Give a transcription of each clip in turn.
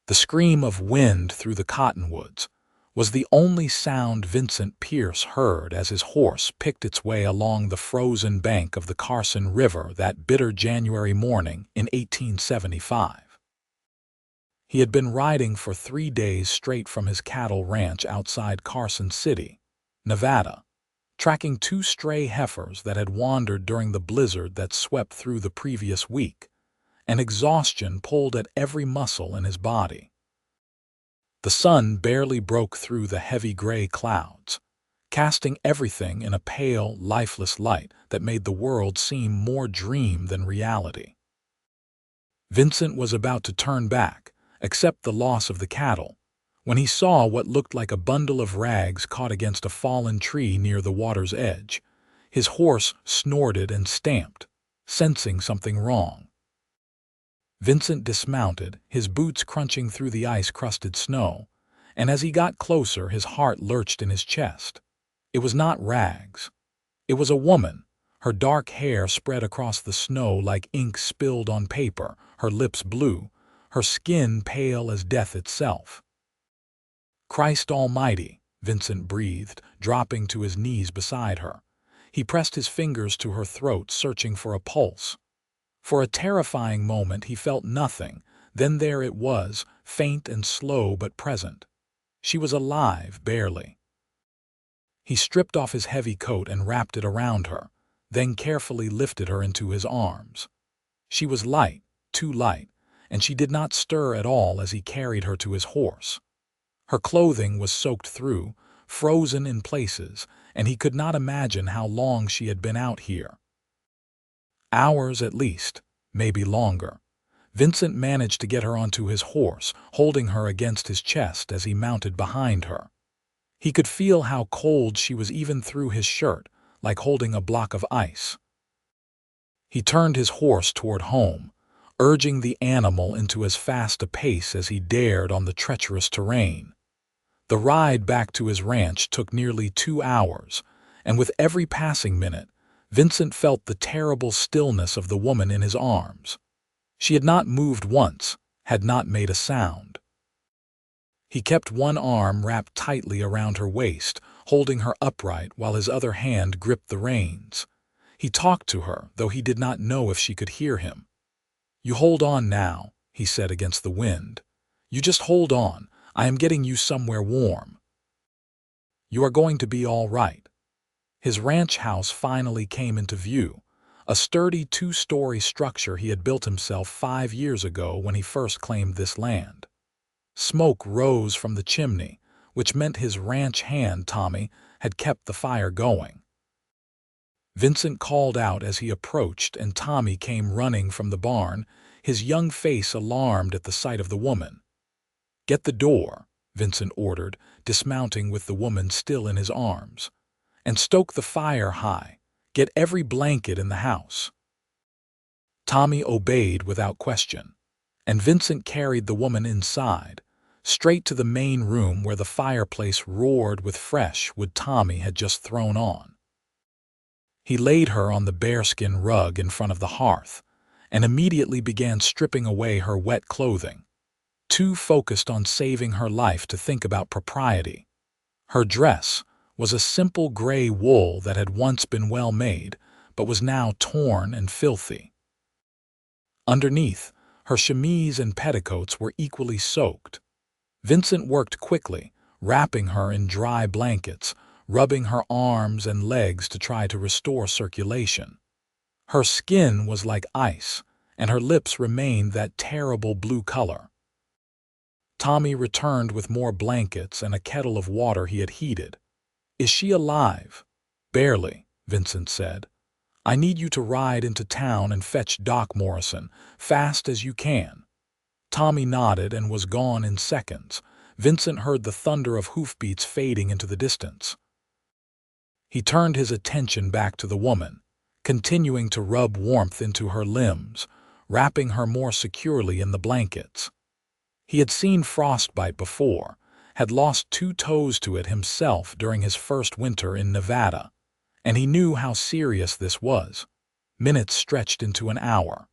The scream of wind through the cottonwoods was the only sound Vincent Pierce heard as his horse picked its way along the frozen bank of the Carson River that bitter January morning in 1875. He had been riding for 3 days straight from his cattle ranch outside Carson City, Nevada, tracking 2 stray heifers that had wandered during the blizzard that swept through the previous week, and exhaustion pulled at every muscle in his body. The sun barely broke through the heavy gray clouds, casting everything in a pale, lifeless light that made the world seem more dream than reality. Vincent was about to turn back, accept the loss of the cattle, when he saw what looked like a bundle of rags caught against a fallen tree near the water's edge. His horse snorted and stamped, sensing something wrong. Vincent dismounted, his boots crunching through the ice-crusted snow, and as he got closer, his heart lurched in his chest. It was not rags. It was a woman, her dark hair spread across the snow like ink spilled on paper, her lips blue, her skin pale as death itself. "Christ Almighty," Vincent breathed, dropping to his knees beside her. He pressed his fingers to her throat, searching for a pulse. For a terrifying moment he felt nothing, then there it was, faint and slow but present. She was alive, barely. He stripped off his heavy coat and wrapped it around her, then carefully lifted her into his arms. She was light, too light, and she did not stir at all as he carried her to his horse. Her clothing was soaked through, frozen in places, and he could not imagine how long she had been out here. Hours at least, maybe longer. Vincent managed to get her onto his horse, holding her against his chest as he mounted behind her. He could feel how cold she was even through his shirt, like holding a block of ice. He turned his horse toward home, urging the animal into as fast a pace as he dared on the treacherous terrain. The ride back to his ranch took nearly 2 hours, and with every passing minute, Vincent felt the terrible stillness of the woman in his arms. She had not moved once, had not made a sound. He kept one arm wrapped tightly around her waist, holding her upright while his other hand gripped the reins. He talked to her, though he did not know if she could hear him. "You hold on now," he said against the wind. "You just hold on. I am getting you somewhere warm. You are going to be all right." His ranch house finally came into view, a sturdy 2-story structure he had built himself 5 years ago when he first claimed this land. Smoke rose from the chimney, which meant his ranch hand, Tommy, had kept the fire going. Vincent called out as he approached, and Tommy came running from the barn, his young face alarmed at the sight of the woman. "Get the door," Vincent ordered, dismounting with the woman still in his arms. "And stoke the fire high. Get every blanket in the house." Tommy obeyed without question, and Vincent carried the woman inside, straight to the main room where the fireplace roared with fresh wood Tommy had just thrown on. He laid her on the bearskin rug in front of the hearth, and immediately began stripping away her wet clothing, too focused on saving her life to think about propriety. Her dress was a simple gray wool that had once been well made, but was now torn and filthy. Underneath, her chemise and petticoats were equally soaked. Vincent worked quickly, wrapping her in dry blankets, rubbing her arms and legs to try to restore circulation. Her skin was like ice, and her lips remained that terrible blue color. Tommy returned with more blankets and a kettle of water he had heated. "Is she alive?" "Barely," Vincent said. "I need you to ride into town and fetch Doc Morrison, fast as you can." Tommy nodded and was gone in seconds. Vincent heard the thunder of hoofbeats fading into the distance. He turned his attention back to the woman, continuing to rub warmth into her limbs, wrapping her more securely in the blankets. He had seen frostbite before, had lost 2 toes to it himself during his first winter in Nevada, and he knew how serious this was. Minutes stretched into an hour.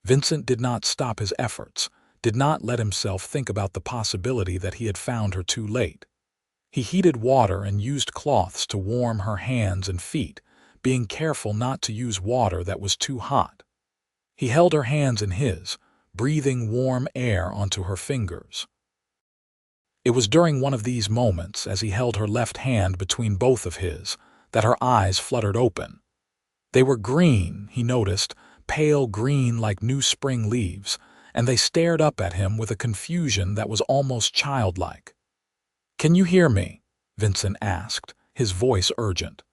Vincent did not stop his efforts, did not let himself think about the possibility that he had found her too late. He heated water and used cloths to warm her hands and feet, being careful not to use water that was too hot. He held her hands in his, breathing warm air onto her fingers. It was during one of these moments, as he held her left hand between both of his, that her eyes fluttered open. They were green, he noticed, pale green like new spring leaves, and they stared up at him with a confusion that was almost childlike. "Can you hear me?" Vincent asked, his voice urgent.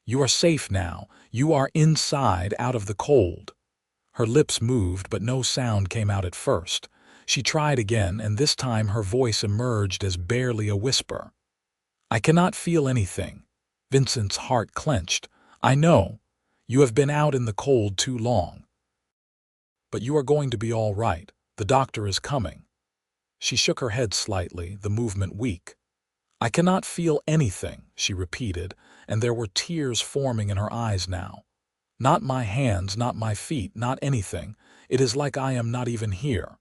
"You are safe now. You are inside, out of the cold." Her lips moved, but no sound came out at first. She tried again, and this time her voice emerged as barely a whisper. "I cannot feel anything." Vincent's heart clenched. "I know. You have been out in the cold too long. But you are going to be all right. The doctor is coming." She shook her head slightly, the movement weak. "I cannot feel anything," she repeated, and there were tears forming in her eyes now. "Not my hands, not my feet, not anything. It is like I am not even here."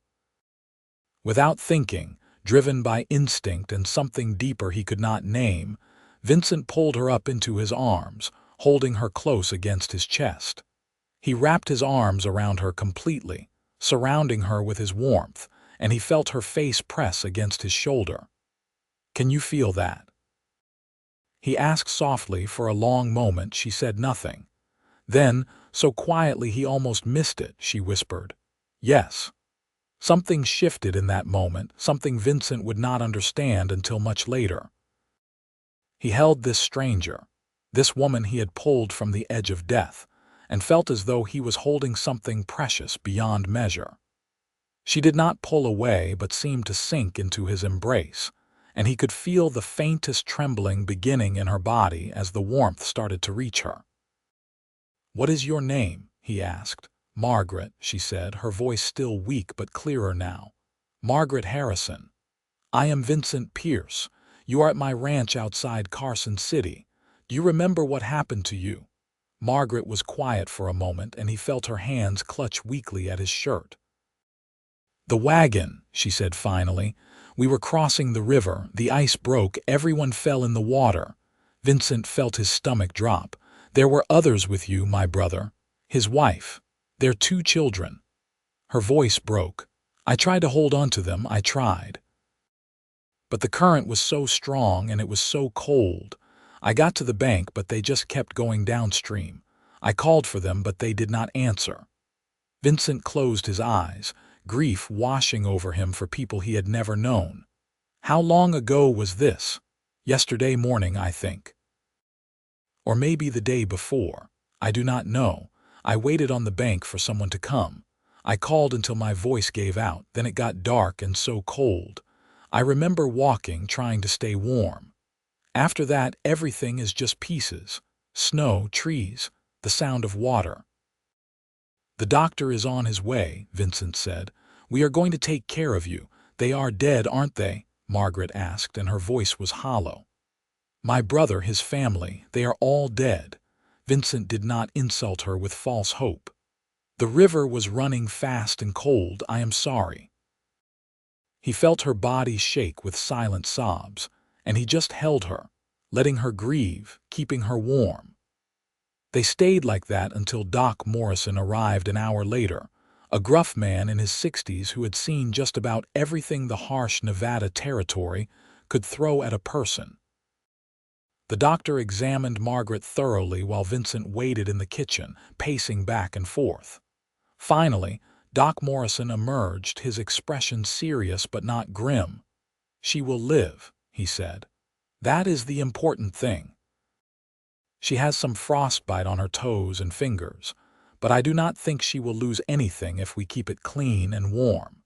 Without thinking, driven by instinct and something deeper he could not name, Vincent pulled her up into his arms, holding her close against his chest. He wrapped his arms around her completely, surrounding her with his warmth, and he felt her face press against his shoulder. "Can you feel that?" He asked softly. For a long moment she said nothing. Then, so quietly he almost missed it, she whispered, "Yes." Something shifted in that moment, something Vincent would not understand until much later. He held this stranger, this woman he had pulled from the edge of death, and felt as though he was holding something precious beyond measure. She did not pull away but seemed to sink into his embrace, and he could feel the faintest trembling beginning in her body as the warmth started to reach her. "What is your name?" he asked. "Margaret," she said, her voice still weak but clearer now. "Margaret Harrison. I am Vincent Pierce. You are at my ranch outside Carson City. Do you remember what happened to you?" Margaret was quiet for a moment, and he felt her hands clutch weakly at his shirt. "The wagon," she said finally. "We were crossing the river. The ice broke. Everyone fell in the water." Vincent felt his stomach drop. "There were others with you, my brother. His wife. Their 2 children." Her voice broke. "I tried to hold on to them. I tried. But the current was so strong and it was so cold. I got to the bank, but they just kept going downstream. I called for them, but they did not answer." Vincent closed his eyes, grief washing over him for people he had never known. "How long ago was this?" "Yesterday morning, I think. Or maybe the day before. I do not know. I waited on the bank for someone to come. I called until my voice gave out, then it got dark and so cold. I remember walking, trying to stay warm. After that, everything is just pieces. Snow, trees, the sound of water." "The doctor is on his way," Vincent said. "We are going to take care of you. They are dead, aren't they?" Margaret asked, and her voice was hollow. "My brother, his family, they are all dead." Vincent did not insult her with false hope. "The river was running fast and cold. I am sorry." He felt her body shake with silent sobs, and he just held her, letting her grieve, keeping her warm. They stayed like that until Doc Morrison arrived an hour later, a gruff man in his 60s who had seen just about everything the harsh Nevada territory could throw at a person. The doctor examined Margaret thoroughly while Vincent waited in the kitchen, pacing back and forth. Finally, Doc Morrison emerged, his expression serious but not grim. "She will live," he said. "That is the important thing. She has some frostbite on her toes and fingers, but I do not think she will lose anything if we keep it clean and warm.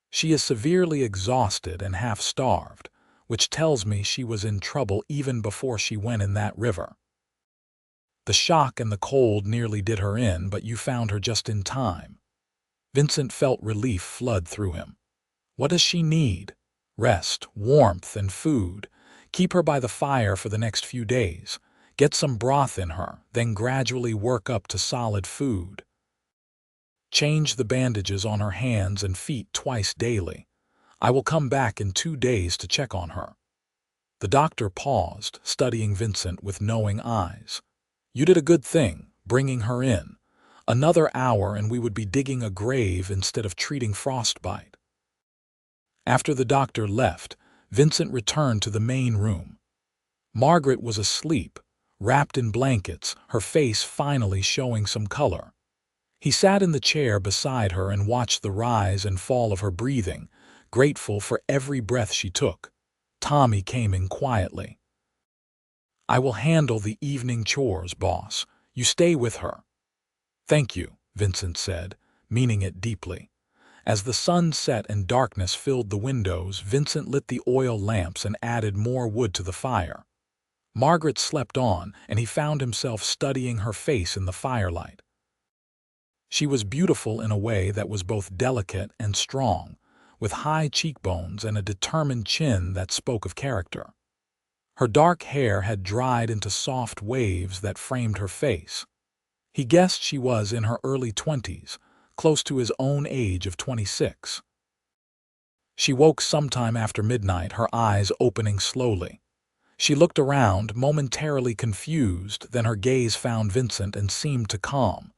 She is severely exhausted and half-starved, which tells me she was in trouble even before she went in that river. The shock and the cold nearly did her in, but you found her just in time." Vincent felt relief flood through him. "What does she need?" "Rest, warmth, and food. Keep her by the fire for the next few days. Get some broth in her, then gradually work up to solid food." Change the bandages on her hands and feet twice daily. I will come back in 2 days to check on her." The doctor paused, studying Vincent with knowing eyes. "You did a good thing, bringing her in. Another hour and we would be digging a grave instead of treating frostbite." After the doctor left, Vincent returned to the main room. Margaret was asleep, wrapped in blankets, her face finally showing some color. He sat in the chair beside her and watched the rise and fall of her breathing, grateful for every breath she took. Tommy came in quietly. "I will handle the evening chores, boss. You stay with her." "Thank you," Vincent said, meaning it deeply. As the sun set and darkness filled the windows, Vincent lit the oil lamps and added more wood to the fire. Margaret slept on, and he found himself studying her face in the firelight. She was beautiful in a way that was both delicate and strong, with high cheekbones and a determined chin that spoke of character. Her dark hair had dried into soft waves that framed her face. He guessed she was in her early 20s, close to his own age of 26. She woke sometime after midnight, her eyes opening slowly. She looked around, momentarily confused, then her gaze found Vincent and seemed to calm.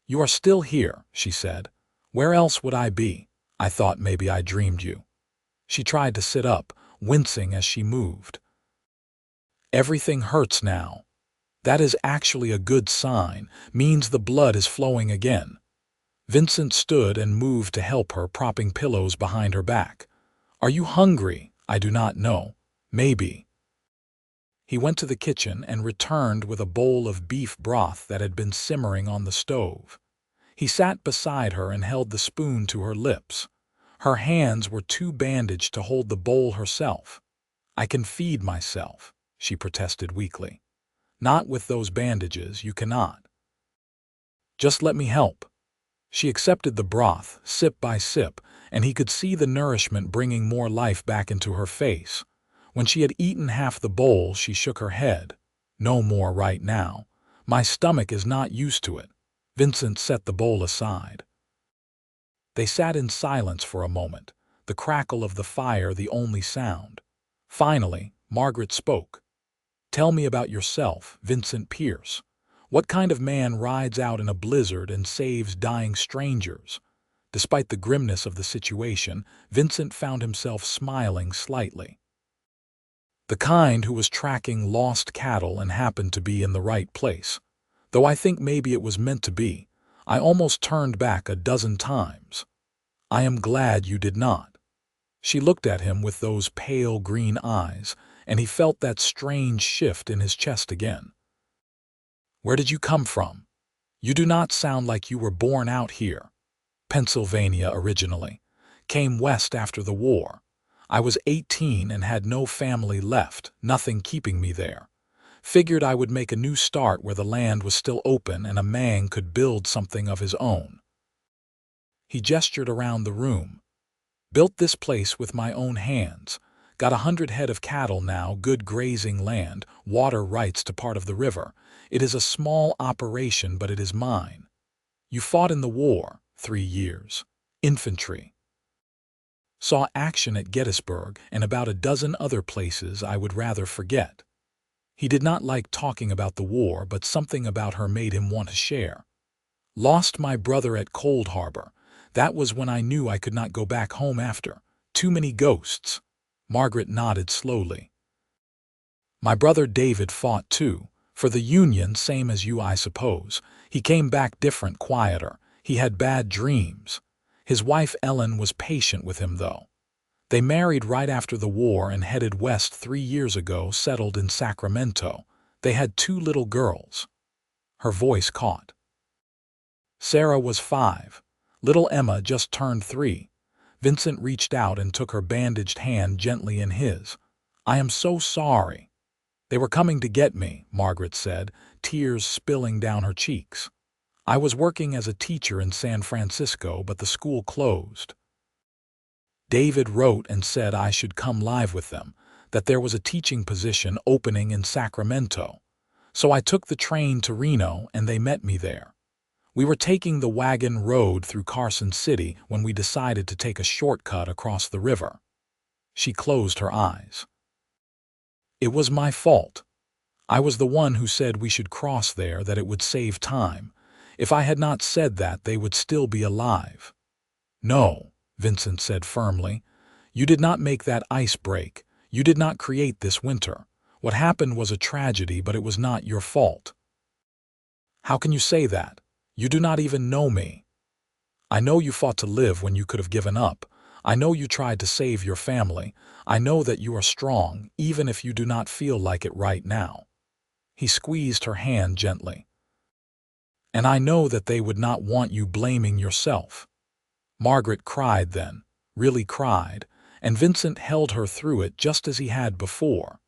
"You are still here," she said. "Where else would I be? I thought maybe I dreamed you." She tried to sit up, wincing as she moved. "Everything hurts now. That is actually a good sign, means the blood is flowing again." Vincent stood and moved to help her, propping pillows behind her back. "Are you hungry?" "I do not know. Maybe." He went to the kitchen and returned with a bowl of beef broth that had been simmering on the stove. He sat beside her and held the spoon to her lips. Her hands were too bandaged to hold the bowl herself. "I can feed myself," she protested weakly. "Not with those bandages, you cannot." "Just let me help." She accepted the broth, sip by sip, and he could see the nourishment bringing more life back into her face. When she had eaten half the bowl, she shook her head. "No more right now. My stomach is not used to it." Vincent set the bowl aside. They sat in silence for a moment, the crackle of the fire the only sound. Finally, Margaret spoke. "Tell me about yourself, Vincent Pierce. What kind of man rides out in a blizzard and saves dying strangers?" Despite the grimness of the situation, Vincent found himself smiling slightly. "The kind who was tracking lost cattle and happened to be in the right place. Though I think maybe it was meant to be. I almost turned back a dozen times." "I am glad you did not." She looked at him with those pale green eyes, and he felt that strange shift in his chest again. "Where did you come from? You do not sound like you were born out here." "Pennsylvania originally. Came west after the war. I was 18 and had no family left, nothing keeping me there. Figured I would make a new start where the land was still open and a man could build something of his own." He gestured around the room. "Built this place with my own hands. Got 100 head of cattle now, good grazing land, water rights to part of the river. It is a small operation, but it is mine." "You fought in the war, 3 years. Infantry." "Saw action at Gettysburg and about a dozen other places I would rather forget." He did not like talking about the war, but something about her made him want to share. "Lost my brother at Cold Harbor. That was when I knew I could not go back home after. Too many ghosts." Margaret nodded slowly. "My brother David fought too. For the Union, same as you, I suppose. He came back different, quieter. He had bad dreams. His wife Ellen was patient with him, though. They married right after the war and headed west 3 years ago, settled in Sacramento. They had 2 little girls." Her voice caught. "Sarah was 5. Little Emma just turned 3. Vincent reached out and took her bandaged hand gently in his. "I am so sorry." "They were coming to get me," Margaret said, tears spilling down her cheeks. "I was working as a teacher in San Francisco, but the school closed. David wrote and said I should come live with them, that there was a teaching position opening in Sacramento. So I took the train to Reno and they met me there. We were taking the wagon road through Carson City when we decided to take a shortcut across the river. She closed her eyes. It was my fault. I was the one who said we should cross there, that it would save time. If I had not said that, they would still be alive. No, Vincent said firmly. You did not make that ice break. You did not create this winter. What happened was a tragedy, but it was not your fault. How can you say that? You do not even know me. I know you fought to live when you could have given up. I know you tried to save your family. I know that you are strong, even if you do not feel like it right now. He squeezed her hand gently. And I know that they would not want you blaming yourself. Margaret cried then, really cried, and Vincent held her through it just as he had before.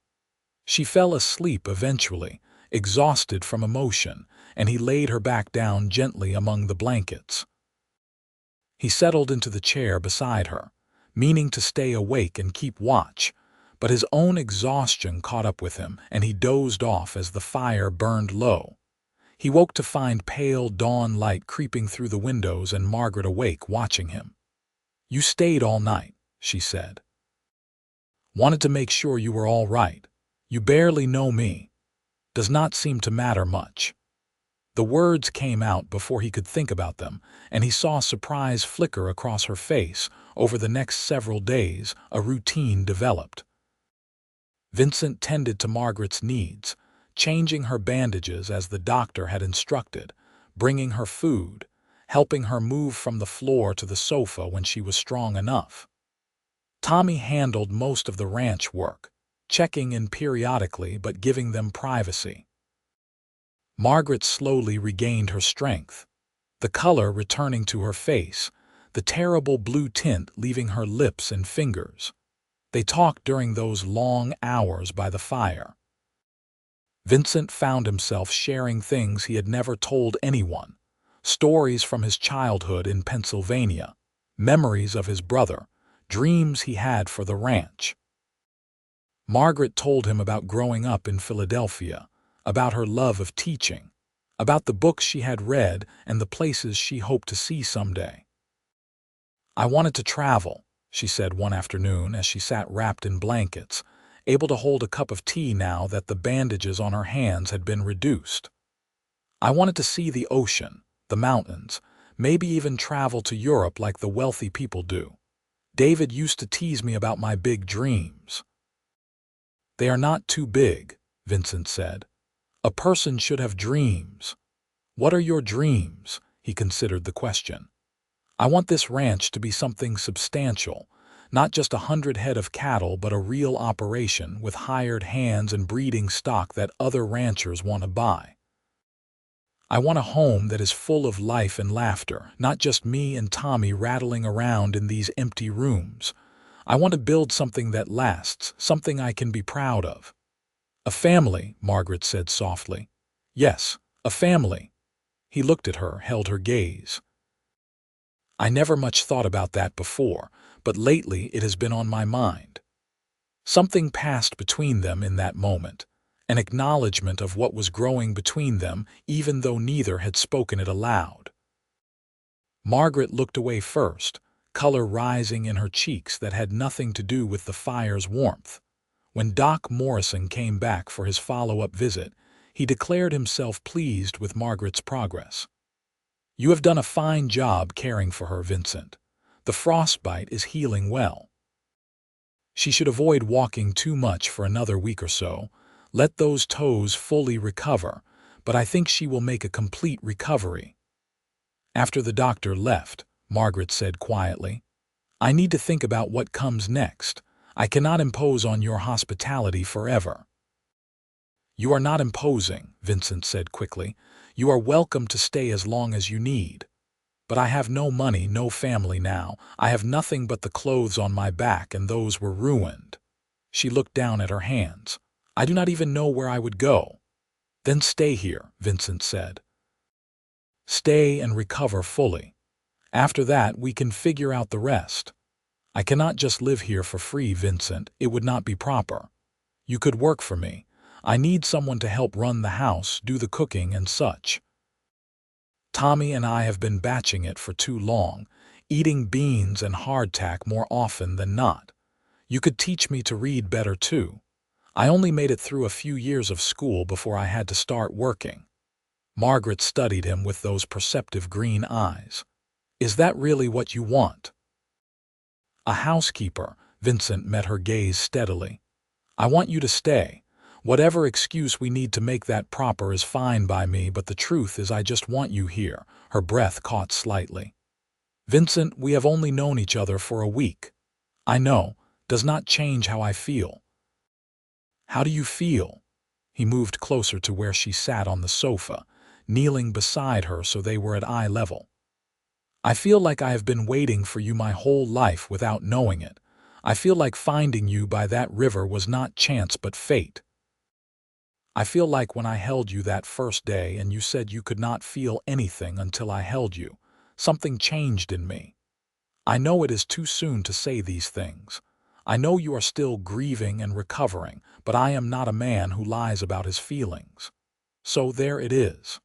She fell asleep eventually, exhausted from emotion, and he laid her back down gently among the blankets. He settled into the chair beside her, meaning to stay awake and keep watch, but his own exhaustion caught up with him, and he dozed off as the fire burned low. He woke to find pale dawn light creeping through the windows and Margaret awake watching him. You stayed all night, she said. Wanted to make sure you were all right. You barely know me. Does not seem to matter much. The words came out before he could think about them, and he saw surprise flicker across her face. Over the next several days, a routine developed. Vincent tended to Margaret's needs, changing her bandages as the doctor had instructed, bringing her food, helping her move from the floor to the sofa when she was strong enough. Tommy handled most of the ranch work, checking in periodically but giving them privacy. Margaret slowly regained her strength, the color returning to her face, the terrible blue tint leaving her lips and fingers. They talked during those long hours by the fire. Vincent found himself sharing things he had never told anyone, stories from his childhood in Pennsylvania, memories of his brother, dreams he had for the ranch. Margaret told him about growing up in Philadelphia, about her love of teaching, about the books she had read and the places she hoped to see someday. I wanted to travel, she said one afternoon as she sat wrapped in blankets, able to hold a cup of tea now that the bandages on her hands had been reduced. I wanted to see the ocean, the mountains, maybe even travel to Europe like the wealthy people do. David used to tease me about my big dreams. They are not too big, Vincent said. A person should have dreams. What are your dreams? He considered the question. I want this ranch to be something substantial, not just 100 head of cattle, but a real operation with hired hands and breeding stock that other ranchers want to buy. I want a home that is full of life and laughter, not just me and Tommy rattling around in these empty rooms. I want to build something that lasts, something I can be proud of. A family, Margaret said softly. Yes, a family. He looked at her, held her gaze. I never much thought about that before, but lately it has been on my mind. Something passed between them in that moment, an acknowledgement of what was growing between them, even though neither had spoken it aloud. Margaret looked away first, color rising in her cheeks that had nothing to do with the fire's warmth. When Doc Morrison came back for his follow-up visit, he declared himself pleased with Margaret's progress. You have done a fine job caring for her, Vincent. The frostbite is healing well. She should avoid walking too much for another week or so. Let those toes fully recover, but I think she will make a complete recovery. After the doctor left, Margaret said quietly, I need to think about what comes next. I cannot impose on your hospitality forever. You are not imposing, Vincent said quickly. You are welcome to stay as long as you need. But I have no money, no family now. I have nothing but the clothes on my back, and those were ruined. She looked down at her hands. I do not even know where I would go. Then stay here, Vincent said. Stay and recover fully. After that, we can figure out the rest. I cannot just live here for free, Vincent. It would not be proper. You could work for me. I need someone to help run the house, do the cooking and such. Tommy and I have been batching it for too long, eating beans and hardtack more often than not. You could teach me to read better too. I only made it through a few years of school before I had to start working." Margaret studied him with those perceptive green eyes. "Is that really what you want?" "A housekeeper," Vincent met her gaze steadily. "I want you to stay. Whatever excuse we need to make that proper is fine by me, but the truth is I just want you here." Her breath caught slightly. "Vincent, we have only known each other for a week. I know, does not change how I feel." "How do you feel?" He moved closer to where she sat on the sofa, kneeling beside her so they were at eye level. "I feel like I have been waiting for you my whole life without knowing it. I feel like finding you by that river was not chance but fate. I feel like when I held you that first day and you said you could not feel anything until I held you, something changed in me. I know it is too soon to say these things. I know you are still grieving and recovering, but I am not a man who lies about his feelings. So there it is."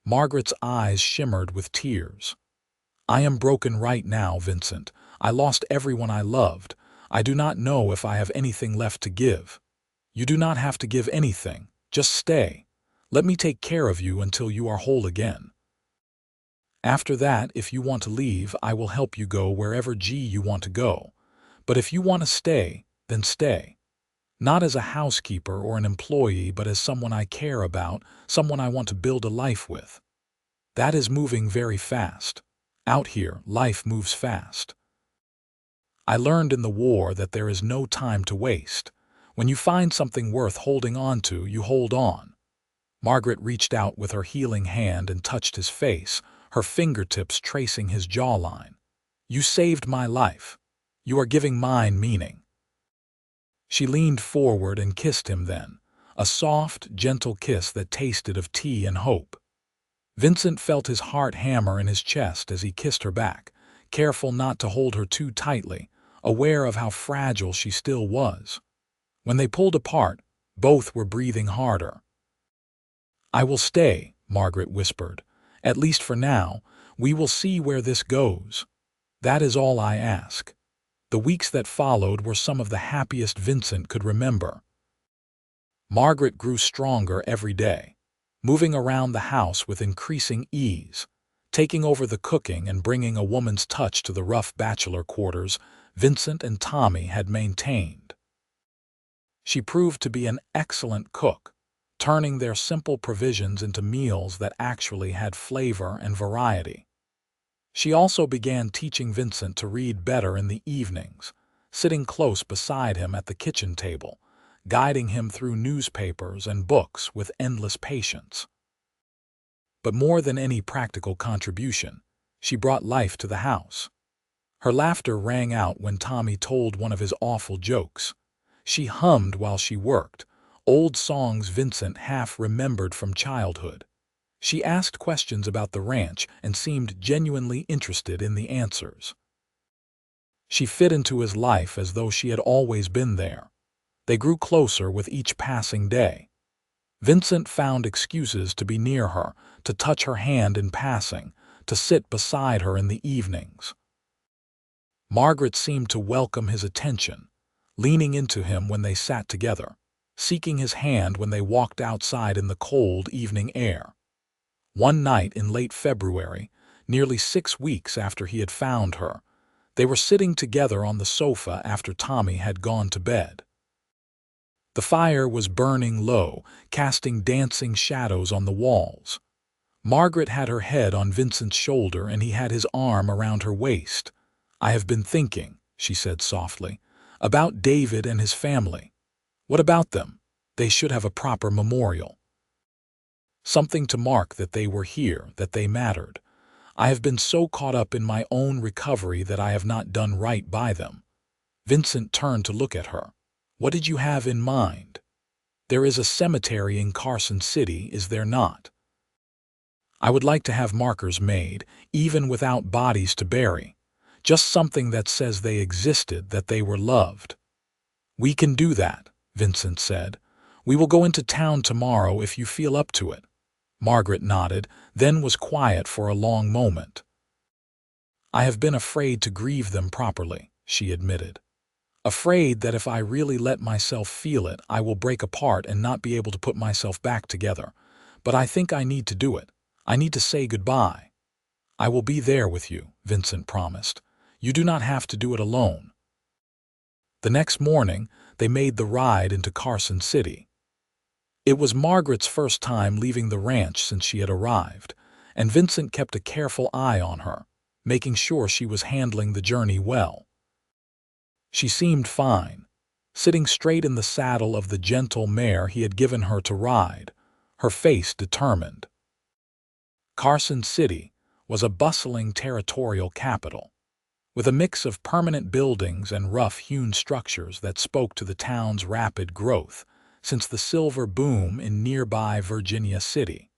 Margaret's eyes shimmered with tears. "I am broken right now, Vincent. I lost everyone I loved. I do not know if I have anything left to give." "You do not have to give anything. Just stay. Let me take care of you until you are whole again. After that, if you want to leave, I will help you go wherever you want to go. But if you want to stay, then stay. Not as a housekeeper or an employee, but as someone I care about, someone I want to build a life with. That is moving very fast. Out here, life moves fast. I learned in the war that there is no time to waste. When you find something worth holding on to, you hold on." Margaret reached out with her healing hand and touched his face, her fingertips tracing his jawline. "You saved my life. You are giving mine meaning." She leaned forward and kissed him then, a soft, gentle kiss that tasted of tea and hope. Vincent felt his heart hammer in his chest as he kissed her back, careful not to hold her too tightly, aware of how fragile she still was. When they pulled apart, both were breathing harder. "I will stay," Margaret whispered. "At least for now. We will see where this goes. That is all I ask." The weeks that followed were some of the happiest Vincent could remember. Margaret grew stronger every day, moving around the house with increasing ease, taking over the cooking and bringing a woman's touch to the rough bachelor quarters Vincent and Tommy had maintained. She proved to be an excellent cook, turning their simple provisions into meals that actually had flavor and variety. She also began teaching Vincent to read better in the evenings, sitting close beside him at the kitchen table, guiding him through newspapers and books with endless patience. But more than any practical contribution, she brought life to the house. Her laughter rang out when Tommy told one of his awful jokes. She hummed while she worked, old songs Vincent half remembered from childhood. She asked questions about the ranch and seemed genuinely interested in the answers. She fit into his life as though she had always been there. They grew closer with each passing day. Vincent found excuses to be near her, to touch her hand in passing, to sit beside her in the evenings. Margaret seemed to welcome his attention, leaning into him when they sat together, seeking his hand when they walked outside in the cold evening air. One night in late February, nearly 6 weeks after he had found her, they were sitting together on the sofa after Tommy had gone to bed. The fire was burning low, casting dancing shadows on the walls. Margaret had her head on Vincent's shoulder and he had his arm around her waist. "I have been thinking," she said softly, "about David and his family. What about them? They should have a proper memorial. Something to mark that they were here, that they mattered. I have been so caught up in my own recovery that I have not done right by them." Vincent turned to look at her. "What did you have in mind? There is a cemetery in Carson City, is there not? I would like to have markers made, even without bodies to bury. Just something that says they existed, that they were loved." "We can do that," Vincent said. "We will go into town tomorrow if you feel up to it." Margaret nodded, then was quiet for a long moment. "I have been afraid to grieve them properly," she admitted. "Afraid that if I really let myself feel it, I will break apart and not be able to put myself back together. But I think I need to do it. I need to say goodbye." "I will be there with you," Vincent promised. "You do not have to do it alone." The next morning, they made the ride into Carson City. It was Margaret's first time leaving the ranch since she had arrived, and Vincent kept a careful eye on her, making sure she was handling the journey well. She seemed fine, sitting straight in the saddle of the gentle mare he had given her to ride, her face determined. Carson City was a bustling territorial capital, with a mix of permanent buildings and rough-hewn structures that spoke to the town's rapid growth since the silver boom in nearby Virginia City.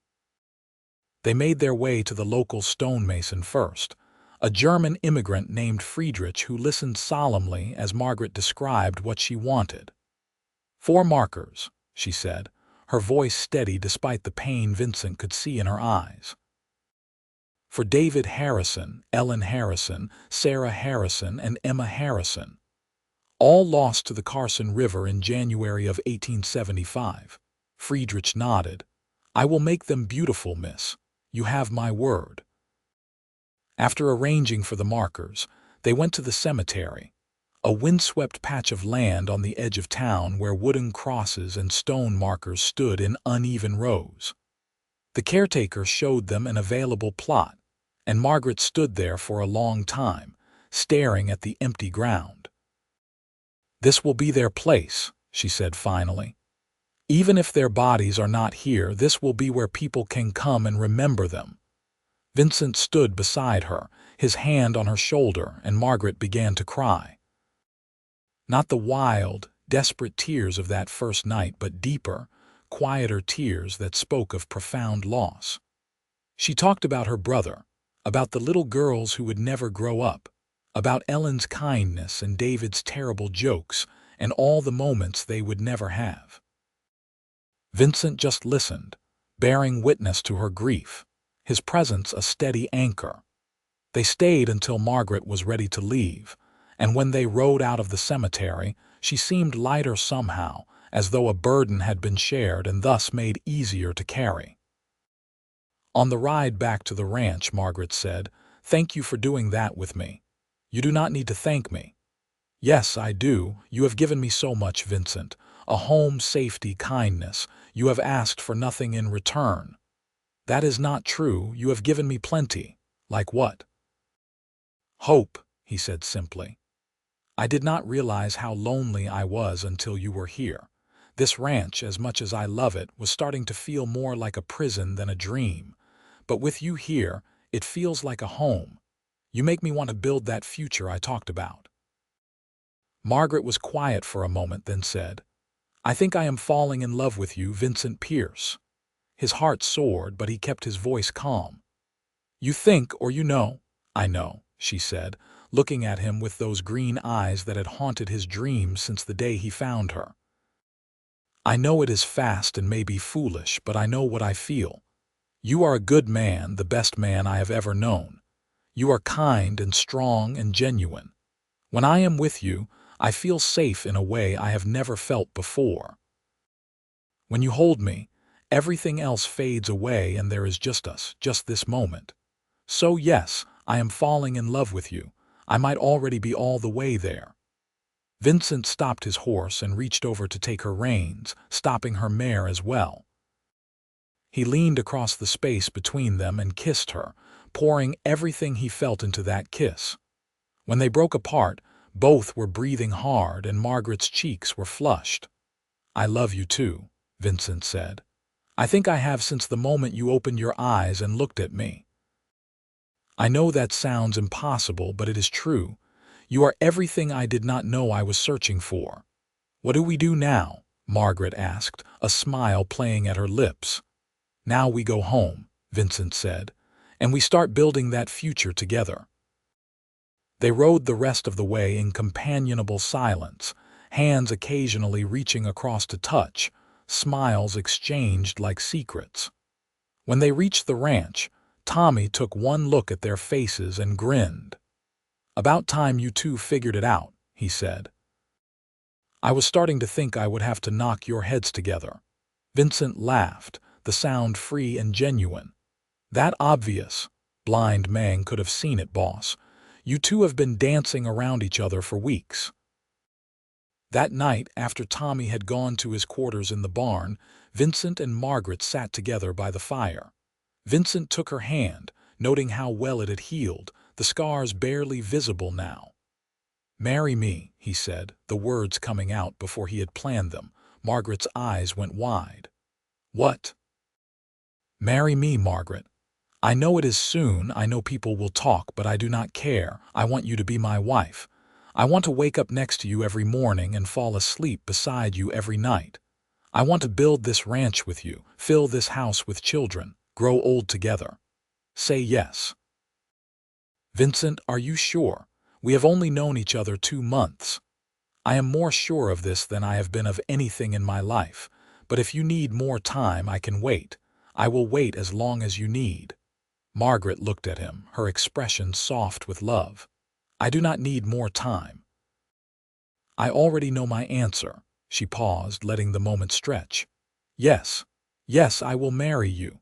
They made their way to the local stonemason first, a German immigrant named Friedrich who listened solemnly as Margaret described what she wanted. "4 markers," she said, her voice steady despite the pain Vincent could see in her eyes. "For David Harrison, Ellen Harrison, Sarah Harrison, and Emma Harrison. All lost to the Carson River in January of 1875. Friedrich nodded. "I will make them beautiful, miss. You have my word." After arranging for the markers, they went to the cemetery, a windswept patch of land on the edge of town where wooden crosses and stone markers stood in uneven rows. The caretaker showed them an available plot, and Margaret stood there for a long time, staring at the empty ground. "This will be their place," she said finally. "Even if their bodies are not here, this will be where people can come and remember them." Vincent stood beside her, his hand on her shoulder, and Margaret began to cry. Not the wild, desperate tears of that first night, but deeper, quieter tears that spoke of profound loss. She talked about her brother, about the little girls who would never grow up, about Ellen's kindness and David's terrible jokes, and all the moments they would never have. Vincent just listened, bearing witness to her grief, his presence a steady anchor. They stayed until Margaret was ready to leave, and when they rode out of the cemetery, she seemed lighter somehow, as though a burden had been shared and thus made easier to carry. On the ride back to the ranch, Margaret said, "Thank you for doing that with me. You do not need to thank me." "Yes, I do. You have given me so much, Vincent. A home, safety, kindness. You have asked for nothing in return." "That is not true. You have given me plenty." "Like what?" "Hope," he said simply. "I did not realize how lonely I was until you were here. This ranch, as much as I love it, was starting to feel more like a prison than a dream. But with you here, it feels like a home. You make me want to build that future I talked about." Margaret was quiet for a moment, then said, "I think I am falling in love with you, Vincent Pierce." His heart soared, but he kept his voice calm. "You think, or you know?" "I know," she said, looking at him with those green eyes that had haunted his dreams since the day he found her. "I know it is fast and may be foolish, but I know what I feel. You are a good man, the best man I have ever known. You are kind and strong and genuine. When I am with you, I feel safe in a way I have never felt before. When you hold me, everything else fades away and there is just us, just this moment. So yes, I am falling in love with you. I might already be all the way there." Vincent stopped his horse and reached over to take her reins, stopping her mare as well. He leaned across the space between them and kissed her, pouring everything he felt into that kiss. When they broke apart, both were breathing hard and Margaret's cheeks were flushed. "I love you too," Vincent said. "I think I have since the moment you opened your eyes and looked at me." "I know that sounds impossible, but it is true. You are everything I did not know I was searching for." "What do we do now?" Margaret asked, a smile playing at her lips. "Now we go home," Vincent said, "and we start building that future together." They rode the rest of the way in companionable silence, hands occasionally reaching across to touch, smiles exchanged like secrets. When they reached the ranch, Tommy took one look at their faces and grinned. "About time you two figured it out," he said. "I was starting to think I would have to knock your heads together." Vincent laughed, the sound free and genuine. "That obvious. Blind man could have seen it, boss. You two have been dancing around each other for weeks." That night, after Tommy had gone to his quarters in the barn, Vincent and Margaret sat together by the fire. Vincent took her hand, noting how well it had healed, the scars barely visible now. "Marry me," he said, the words coming out before he had planned them. Margaret's eyes went wide. "What?" "Marry me, Margaret. I know it is soon, I know people will talk, but I do not care. I want you to be my wife. I want to wake up next to you every morning and fall asleep beside you every night. I want to build this ranch with you, fill this house with children, grow old together. Say yes." "Vincent, are you sure? We have only known each other 2 months. I am more sure of this than I have been of anything in my life, but if you need more time, I can wait. I will wait as long as you need." Margaret looked at him, her expression soft with love. "I do not need more time. I already know my answer." She paused, letting the moment stretch. "Yes, yes, I will marry you."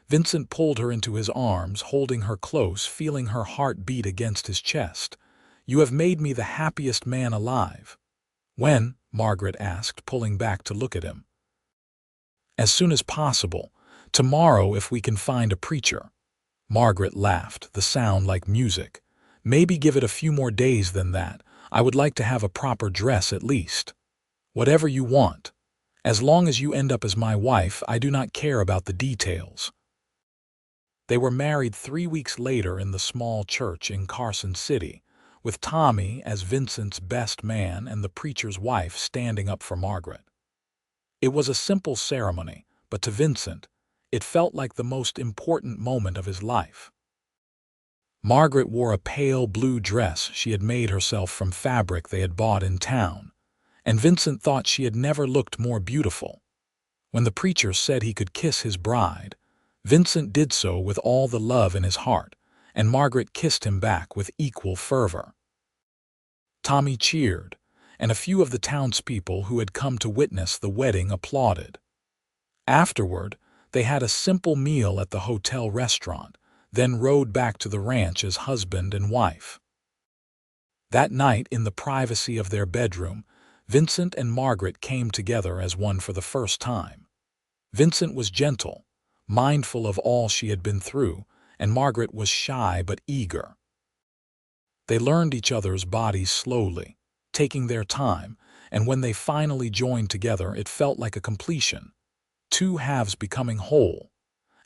Vincent pulled her into his arms, holding her close, feeling her heart beat against his chest. "You have made me the happiest man alive." "When?" Margaret asked, pulling back to look at him. "As soon as possible. Tomorrow, if we can find a preacher." Margaret laughed, the sound like music. "Maybe give it a few more days than that. I would like to have a proper dress at least." "Whatever you want. As long as you end up as my wife, I do not care about the details." They were married 3 weeks later in the small church in Carson City, with Tommy as Vincent's best man and the preacher's wife standing up for Margaret. It was a simple ceremony, but to Vincent, it felt like the most important moment of his life. Margaret wore a pale blue dress she had made herself from fabric they had bought in town, and Vincent thought she had never looked more beautiful. When the preacher said he could kiss his bride, Vincent did so with all the love in his heart, and Margaret kissed him back with equal fervor. Tommy cheered, and a few of the townspeople who had come to witness the wedding applauded. Afterward, they had a simple meal at the hotel restaurant, then rode back to the ranch as husband and wife. That night, in the privacy of their bedroom, Vincent and Margaret came together as one for the first time. Vincent was gentle, mindful of all she had been through, and Margaret was shy but eager. They learned each other's bodies slowly, taking their time, and when they finally joined together, it felt like a completion, 2 halves becoming whole.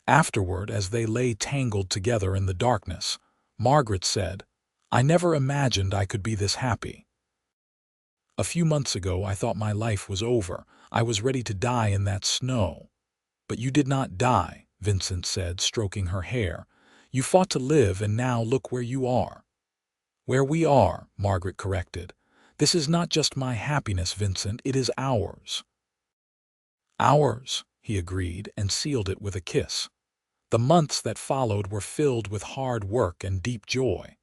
Afterward, as they lay tangled together in the darkness, Margaret said, "I never imagined I could be this happy. A few months ago, I thought my life was over. I was ready to die in that snow." "But you did not die," Vincent said, stroking her hair. "You fought to live, and now look where you are." "Where we are," Margaret corrected. "This is not just my happiness, Vincent, it is ours." "Ours," he agreed, and sealed it with a kiss. The months that followed were filled with hard work and deep joy.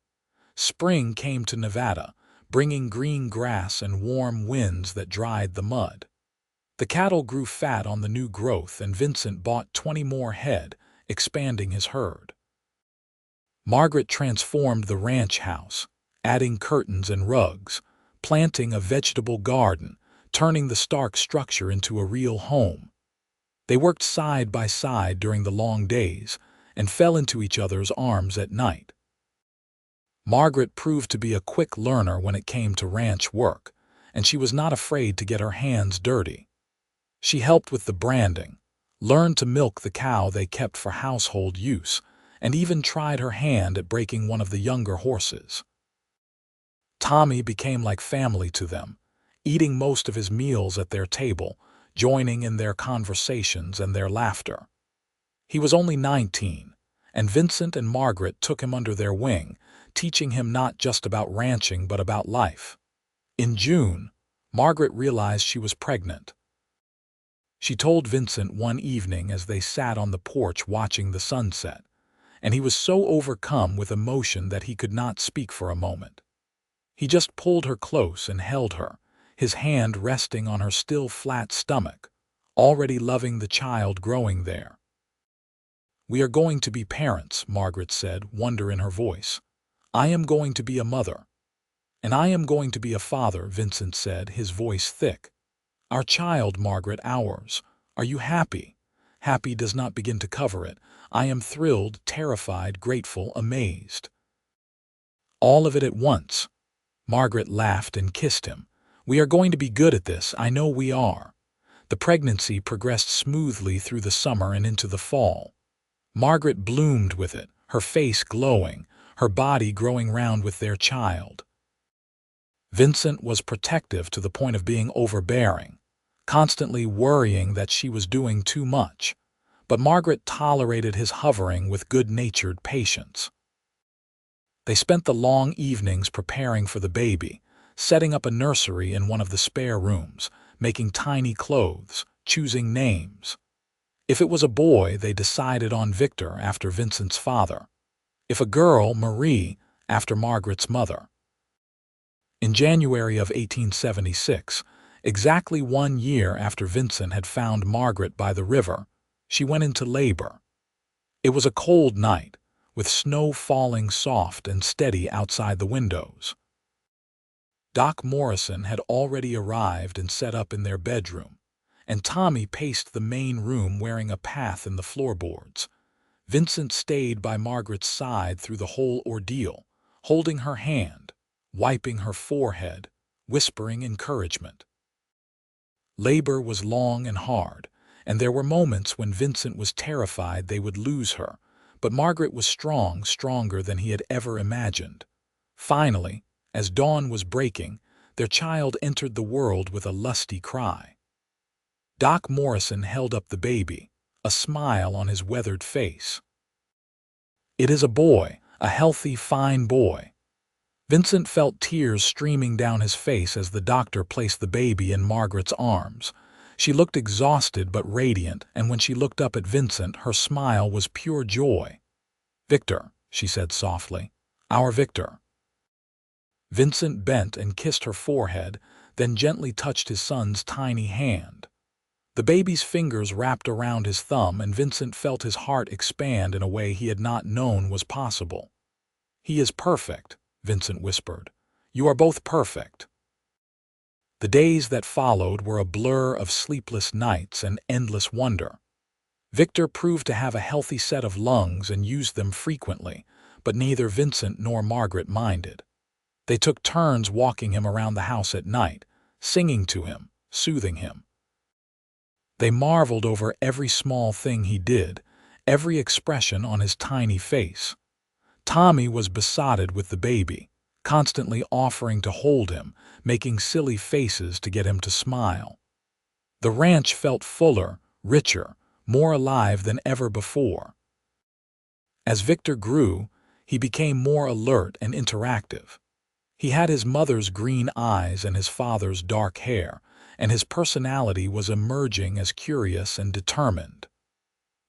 Spring came to Nevada, bringing green grass and warm winds that dried the mud. The cattle grew fat on the new growth, and Vincent bought 20 more head, expanding his herd. Margaret transformed the ranch house, adding curtains and rugs, planting a vegetable garden, turning the stark structure into a real home. They worked side by side during the long days and fell into each other's arms at night. Margaret proved to be a quick learner when it came to ranch work, and she was not afraid to get her hands dirty. She helped with the branding, learned to milk the cow they kept for household use, and even tried her hand at breaking one of the younger horses. Tommy became like family to them, eating most of his meals at their table, joining in their conversations and their laughter. He was only 19, and Vincent and Margaret took him under their wing, teaching him not just about ranching but about life. In June, Margaret realized she was pregnant. She told Vincent one evening as they sat on the porch watching the sunset, and he was so overcome with emotion that he could not speak for a moment. He just pulled her close and held her, his hand resting on her still flat stomach, already loving the child growing there. "We are going to be parents," Margaret said, wonder in her voice. "I am going to be a mother." "And I am going to be a father," Vincent said, his voice thick. "Our child, Margaret, ours. Are you happy?" Happy does not begin to cover it. I am thrilled, terrified, grateful, amazed. All of it at once. Margaret laughed and kissed him. "We are going to be good at this, I know we are." The pregnancy progressed smoothly through the summer and into the fall. Margaret bloomed with it, her face glowing, her body growing round with their child. Vincent was protective to the point of being overbearing, constantly worrying that she was doing too much, but Margaret tolerated his hovering with good-natured patience. They spent the long evenings preparing for the baby, setting up a nursery in one of the spare rooms, making tiny clothes, choosing names. If it was a boy, they decided on Victor after Vincent's father. If a girl, Marie, after Margaret's mother. In January of 1876, exactly 1 year after Vincent had found Margaret by the river, she went into labor. It was a cold night, with snow falling soft and steady outside the windows. Doc Morrison had already arrived and set up in their bedroom, and Tommy paced the main room wearing a path in the floorboards. Vincent stayed by Margaret's side through the whole ordeal, holding her hand, wiping her forehead, whispering encouragement. Labor was long and hard, and there were moments when Vincent was terrified they would lose her, but Margaret was strong, stronger than he had ever imagined. Finally, as dawn was breaking, their child entered the world with a lusty cry. Doc Morrison held up the baby, a smile on his weathered face. "It is a boy, a healthy, fine boy." Vincent felt tears streaming down his face as the doctor placed the baby in Margaret's arms. She looked exhausted but radiant, and when she looked up at Vincent, her smile was pure joy. "Victor," she said softly, "our Victor." Vincent bent and kissed her forehead, then gently touched his son's tiny hand. The baby's fingers wrapped around his thumb, and Vincent felt his heart expand in a way he had not known was possible. "He is perfect," Vincent whispered. "You are both perfect." The days that followed were a blur of sleepless nights and endless wonder. Victor proved to have a healthy set of lungs and used them frequently, but neither Vincent nor Margaret minded. They took turns walking him around the house at night, singing to him, soothing him. They marveled over every small thing he did, every expression on his tiny face. Tommy was besotted with the baby, constantly offering to hold him, making silly faces to get him to smile. The ranch felt fuller, richer, more alive than ever before. As Victor grew, he became more alert and interactive. He had his mother's green eyes and his father's dark hair, and his personality was emerging as curious and determined.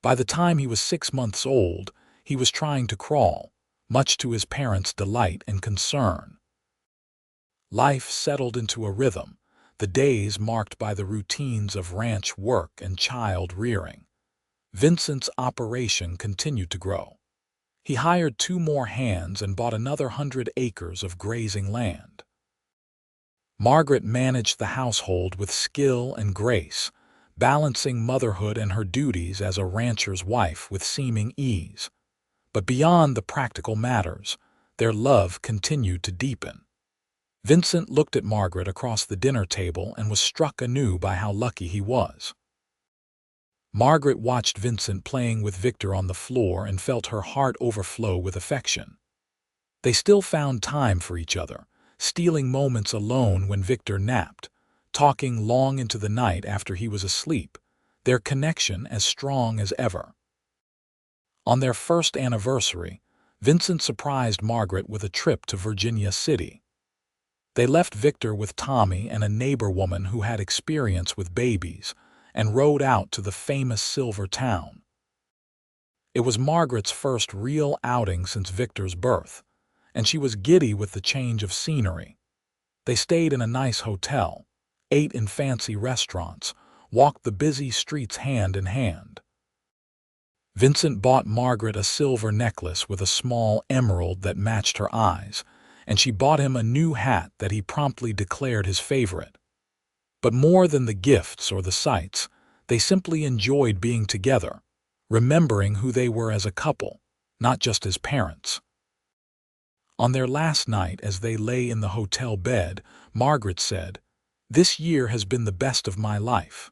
By the time he was 6 months old, he was trying to crawl, much to his parents' delight and concern. Life settled into a rhythm, the days marked by the routines of ranch work and child rearing. Vincent's operation continued to grow. He hired 2 more hands and bought another 100 acres of grazing land. Margaret managed the household with skill and grace, balancing motherhood and her duties as a rancher's wife with seeming ease. But beyond the practical matters, their love continued to deepen. Vincent looked at Margaret across the dinner table and was struck anew by how lucky he was. Margaret watched Vincent playing with Victor on the floor and felt her heart overflow with affection. They still found time for each other, stealing moments alone when Victor napped, talking long into the night after he was asleep, their connection as strong as ever. On their first anniversary, Vincent surprised Margaret with a trip to Virginia City. They left Victor with Tommy and a neighbor woman who had experience with babies, and rode out to the famous Silver Town. It was Margaret's first real outing since Victor's birth, and she was giddy with the change of scenery. They stayed in a nice hotel, ate in fancy restaurants, walked the busy streets hand in hand. Vincent bought Margaret a silver necklace with a small emerald that matched her eyes, and she bought him a new hat that he promptly declared his favorite. But more than the gifts or the sights, they simply enjoyed being together, remembering who they were as a couple, not just as parents. On their last night, as they lay in the hotel bed, Margaret said, "This year has been the best of my life.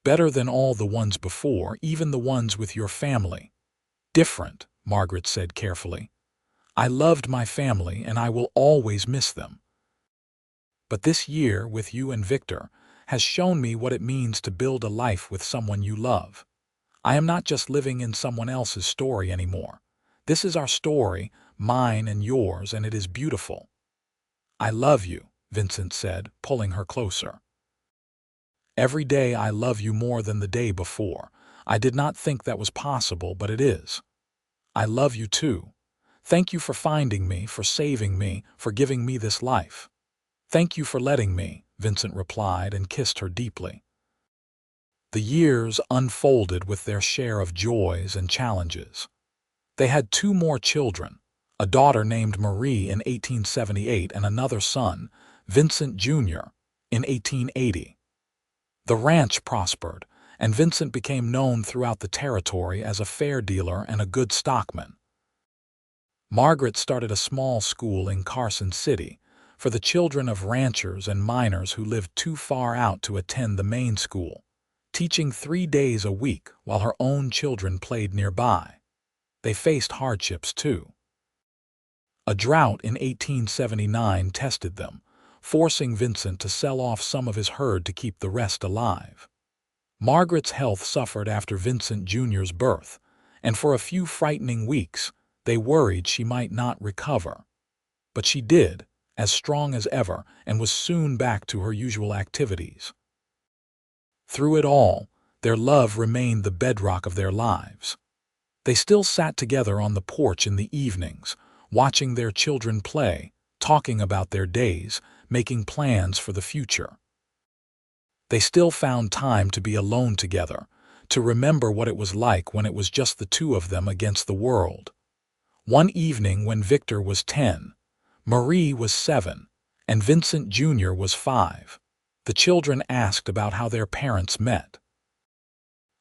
Better than all the ones before, even the ones with your family." "Different," Margaret said carefully. "I loved my family and I will always miss them. But this year, with you and Victor, has shown me what it means to build a life with someone you love. I am not just living in someone else's story anymore. This is our story, mine and yours, and it is beautiful." "I love you," Vincent said, pulling her closer. "Every day I love you more than the day before. I did not think that was possible, but it is. I love you too. Thank you for finding me, for saving me, for giving me this life." "Thank you for letting me," Vincent replied and kissed her deeply. The years unfolded with their share of joys and challenges. They had 2 more children, a daughter named Marie in 1878 and another son, Vincent Jr., in 1880. The ranch prospered, and Vincent became known throughout the territory as a fair dealer and a good stockman. Margaret started a small school in Carson City for the children of ranchers and miners who lived too far out to attend the main school, teaching 3 days a week while her own children played nearby. They faced hardships too. A drought in 1879 tested them, forcing Vincent to sell off some of his herd to keep the rest alive. Margaret's health suffered after Vincent Jr.'s birth, and for a few frightening weeks, they worried she might not recover. But she did, as strong as ever, and was soon back to her usual activities. Through it all, their love remained the bedrock of their lives. They still sat together on the porch in the evenings, watching their children play, talking about their days, making plans for the future. They still found time to be alone together, to remember what it was like when it was just the 2 of them against the world. One evening when Victor was 10, Marie was 7, and Vincent Jr. was 5, the children asked about how their parents met.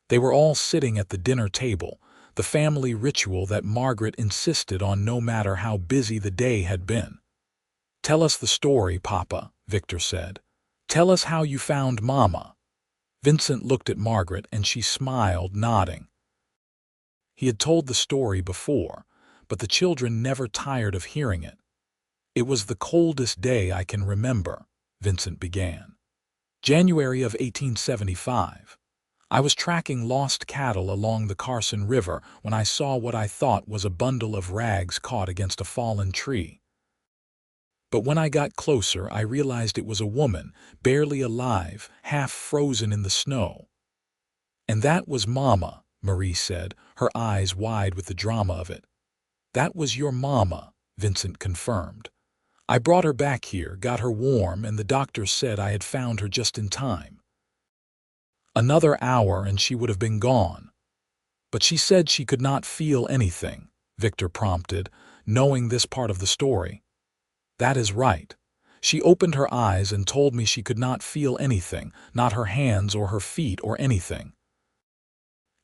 They were all sitting at the dinner table, the family ritual that Margaret insisted on no matter how busy the day had been. "Tell us the story, Papa," Victor said. "Tell us how you found Mama." Vincent looked at Margaret and she smiled, nodding. He had told the story before, but the children never tired of hearing it. "It was the coldest day I can remember," Vincent began. "January of 1875. I was tracking lost cattle along the Carson River when I saw what I thought was a bundle of rags caught against a fallen tree. But when I got closer, I realized it was a woman, barely alive, half frozen in the snow." "And that was Mama," Marie said, her eyes wide with the drama of it. "That was your Mama," Vincent confirmed. "I brought her back here, got her warm, and the doctor said I had found her just in time. Another hour and she would have been gone." "But she said she could not feel anything," Victor prompted, knowing this part of the story. "That is right. She opened her eyes and told me she could not feel anything, not her hands or her feet or anything.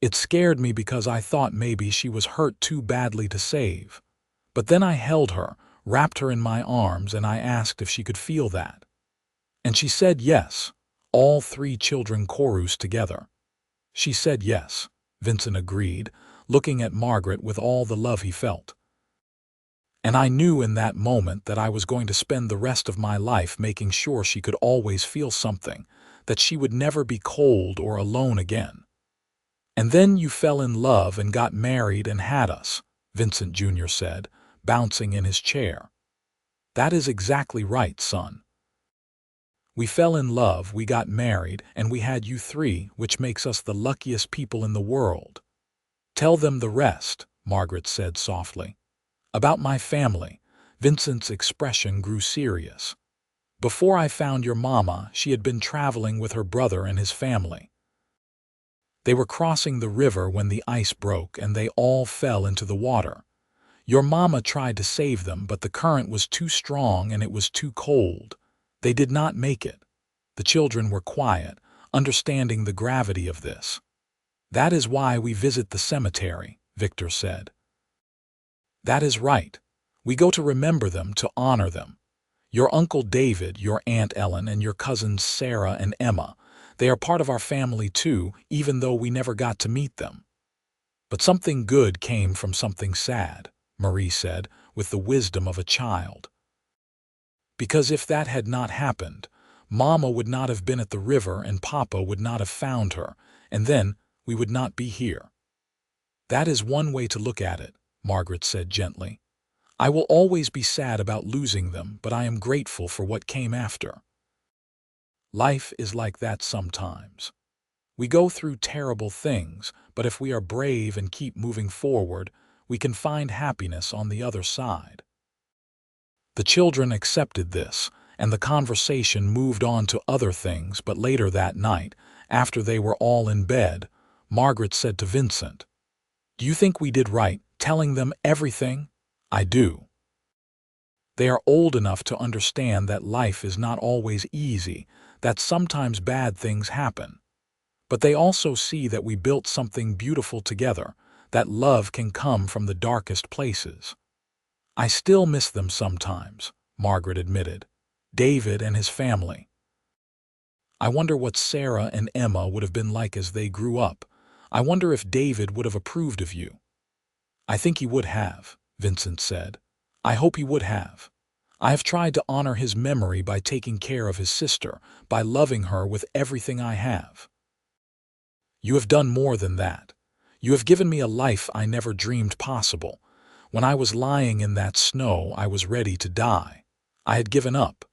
It scared me because I thought maybe she was hurt too badly to save. But then I held her, wrapped her in my arms, and I asked if she could feel that. And she said yes." All 3 children chorused together. "She said yes," Vincent agreed, looking at Margaret with all the love he felt. "And I knew in that moment that I was going to spend the rest of my life making sure she could always feel something, that she would never be cold or alone again." "And then you fell in love and got married and had us," Vincent Jr. said, bouncing in his chair. "That is exactly right, son." We fell in love, we got married, and we had you three, which makes us the luckiest people in the world." "Tell them the rest," Margaret said softly. "About my family." Vincent's expression grew serious. "Before I found your mama, she had been traveling with her brother and his family. They were crossing the river when the ice broke and they all fell into the water. Your mama tried to save them, but the current was too strong and it was too cold. They did not make it." The children were quiet, understanding the gravity of this. "That is why we visit the cemetery," Victor said. "That is right. We go to remember them, to honor them. Your Uncle David, your Aunt Ellen, and your cousins Sarah and Emma, they are part of our family too, even though we never got to meet them." "But something good came from something sad," Marie said, with the wisdom of a child. "Because if that had not happened, Mama would not have been at the river and Papa would not have found her, and then we would not be here." "That is one way to look at it," Margaret said gently. "I will always be sad about losing them, but I am grateful for what came after. Life is like that sometimes. We go through terrible things, but if we are brave and keep moving forward, we can find happiness on the other side." The children accepted this, and the conversation moved on to other things, but later that night, after they were all in bed, Margaret said to Vincent, "Do you think we did right, telling them everything?" "I do. They are old enough to understand that life is not always easy, that sometimes bad things happen. But they also see that we built something beautiful together, that love can come from the darkest places." "I still miss them sometimes," Margaret admitted. "David and his family. I wonder what Sarah and Emma would have been like as they grew up. I wonder if David would have approved of you." "I think he would have," Vincent said. "I hope he would have. I have tried to honor his memory by taking care of his sister, by loving her with everything I have." "You have done more than that. You have given me a life I never dreamed possible. When I was lying in that snow, I was ready to die. I had given up.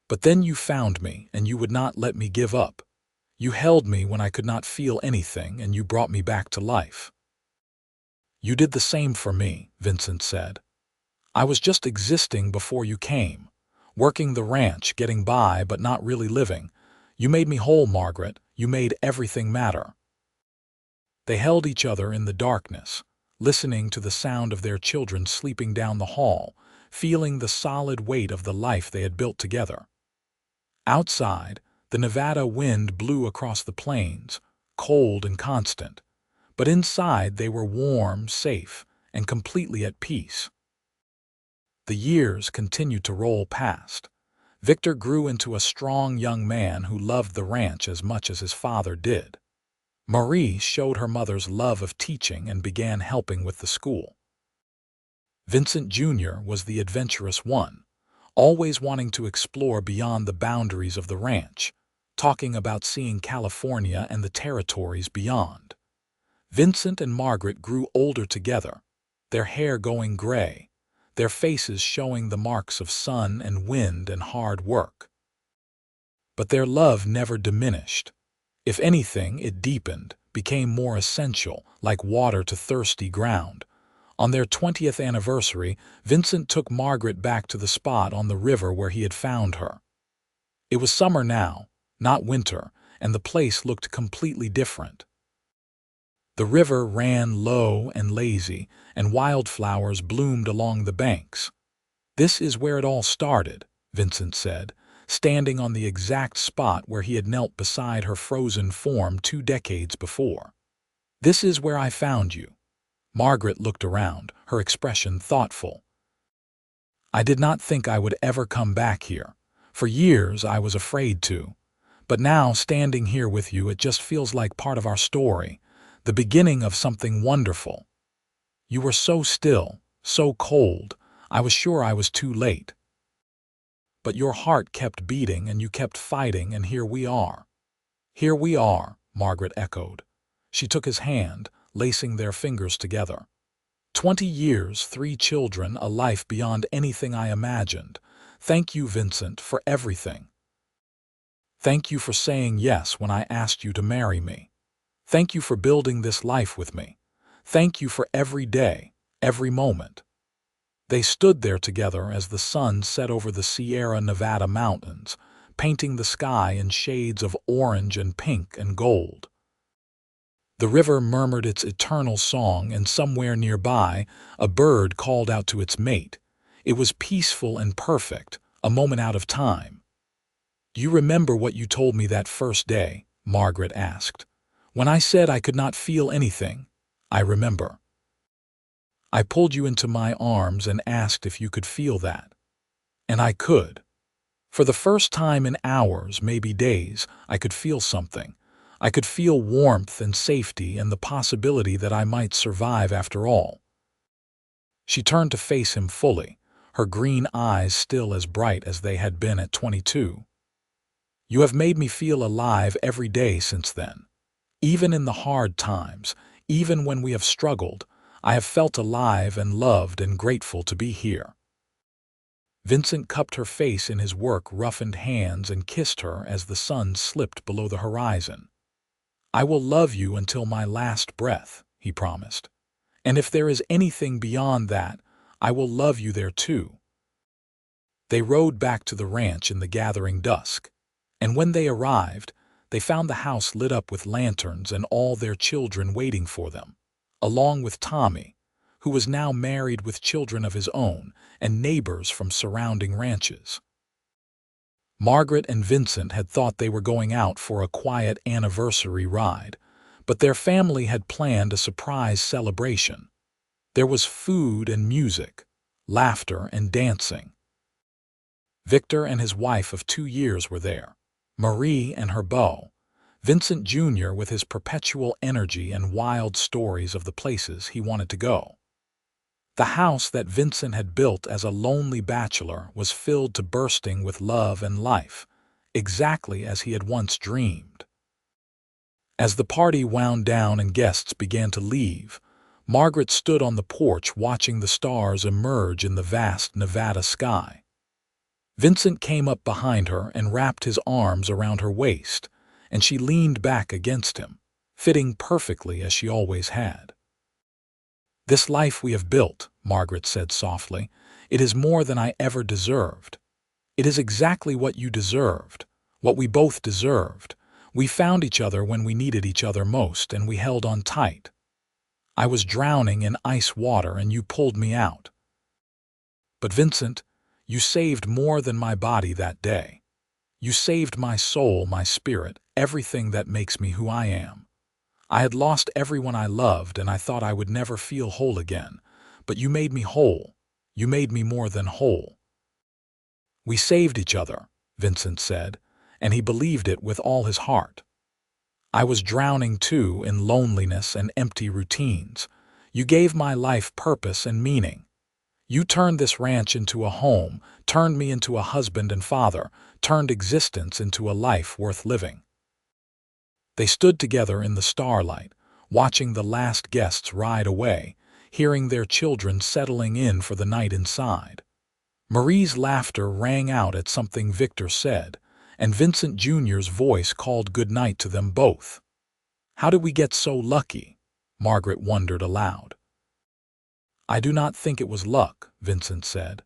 But then you found me, and you would not let me give up. You held me when I could not feel anything, and you brought me back to life." "You did the same for me," Vincent said. "I was just existing before you came, working the ranch, getting by, but not really living. You made me whole, Margaret. You made everything matter." They held each other in the darkness, listening to the sound of their children sleeping down the hall, feeling the solid weight of the life they had built together. Outside, the Nevada wind blew across the plains, cold and constant, but inside they were warm, safe, and completely at peace. The years continued to roll past. Victor grew into a strong young man who loved the ranch as much as his father did. Marie showed her mother's love of teaching and began helping with the school. Vincent Jr. was the adventurous one, always wanting to explore beyond the boundaries of the ranch, talking about seeing California and the territories beyond. Vincent and Margaret grew older together, their hair going gray, their faces showing the marks of sun and wind and hard work. But their love never diminished. If anything, it deepened, became more essential, like water to thirsty ground. On their 20th anniversary, Vincent took Margaret back to the spot on the river where he had found her. It was summer now, not winter, and the place looked completely different. The river ran low and lazy, and wildflowers bloomed along the banks. "This is where it all started," Vincent said, standing on the exact spot where he had knelt beside her frozen form 2 decades before. "This is where I found you." Margaret looked around, her expression thoughtful. "I did not think I would ever come back here. For years I was afraid to. But now, standing here with you, it just feels like part of our story, the beginning of something wonderful. You were so still, so cold, I was sure I was too late. But your heart kept beating and you kept fighting, and here we are." "Here we are," Margaret echoed. She took his hand, lacing their fingers together. 20 years, 3 children, a life beyond anything I imagined. Thank you, Vincent, for everything." Thank you for saying yes when I asked you to marry me. Thank you for building this life with me. Thank you for every day, every moment. They stood there together as the sun set over the Sierra Nevada mountains, painting the sky in shades of orange and pink and gold. The river murmured its eternal song, and somewhere nearby, a bird called out to its mate. It was peaceful and perfect, a moment out of time. "Do you remember what you told me that first day?" Margaret asked. "When I said I could not feel anything, I remember. I pulled you into my arms and asked if you could feel that. And I could. For the first time in hours, maybe days, I could feel something. I could feel warmth and safety and the possibility that I might survive after all." She turned to face him fully, her green eyes still as bright as they had been at 22. "You have made me feel alive every day since then. Even in the hard times, even when we have struggled, I have felt alive and loved and grateful to be here." Vincent cupped her face in his work-roughened hands and kissed her as the sun slipped below the horizon. "I will love you until my last breath," he promised. "And if there is anything beyond that, I will love you there too." They rode back to the ranch in the gathering dusk, and when they arrived, they found the house lit up with lanterns and all their children waiting for them, along with Tommy, who was now married with children of his own and neighbors from surrounding ranches. Margaret and Vincent had thought they were going out for a quiet anniversary ride, but their family had planned a surprise celebration. There was food and music, laughter and dancing. Victor and his wife of 2 years were there, Marie and her beau, Vincent Jr. with his perpetual energy and wild stories of the places he wanted to go. The house that Vincent had built as a lonely bachelor was filled to bursting with love and life, exactly as he had once dreamed. As the party wound down and guests began to leave, Margaret stood on the porch watching the stars emerge in the vast Nevada sky. Vincent came up behind her and wrapped his arms around her waist, and she leaned back against him, fitting perfectly as she always had. "This life we have built," Margaret said softly, "it is more than I ever deserved. It is exactly what you deserved, what we both deserved. We found each other when we needed each other most, and we held on tight. I was drowning in ice water, and you pulled me out. But Vincent, you saved more than my body that day. You saved my soul, my spirit, everything that makes me who I am. I had lost everyone I loved, and I thought I would never feel whole again. But you made me whole. You made me more than whole." "We saved each other," Vincent said, and he believed it with all his heart. "I was drowning too in loneliness and empty routines. You gave my life purpose and meaning. You turned this ranch into a home, turned me into a husband and father, turned existence into a life worth living." They stood together in the starlight, watching the last guests ride away, hearing their children settling in for the night inside. Marie's laughter rang out at something Victor said, and Vincent Jr.'s voice called good night to them both. "How did we get so lucky?" Margaret wondered aloud. "I do not think it was luck," Vincent said.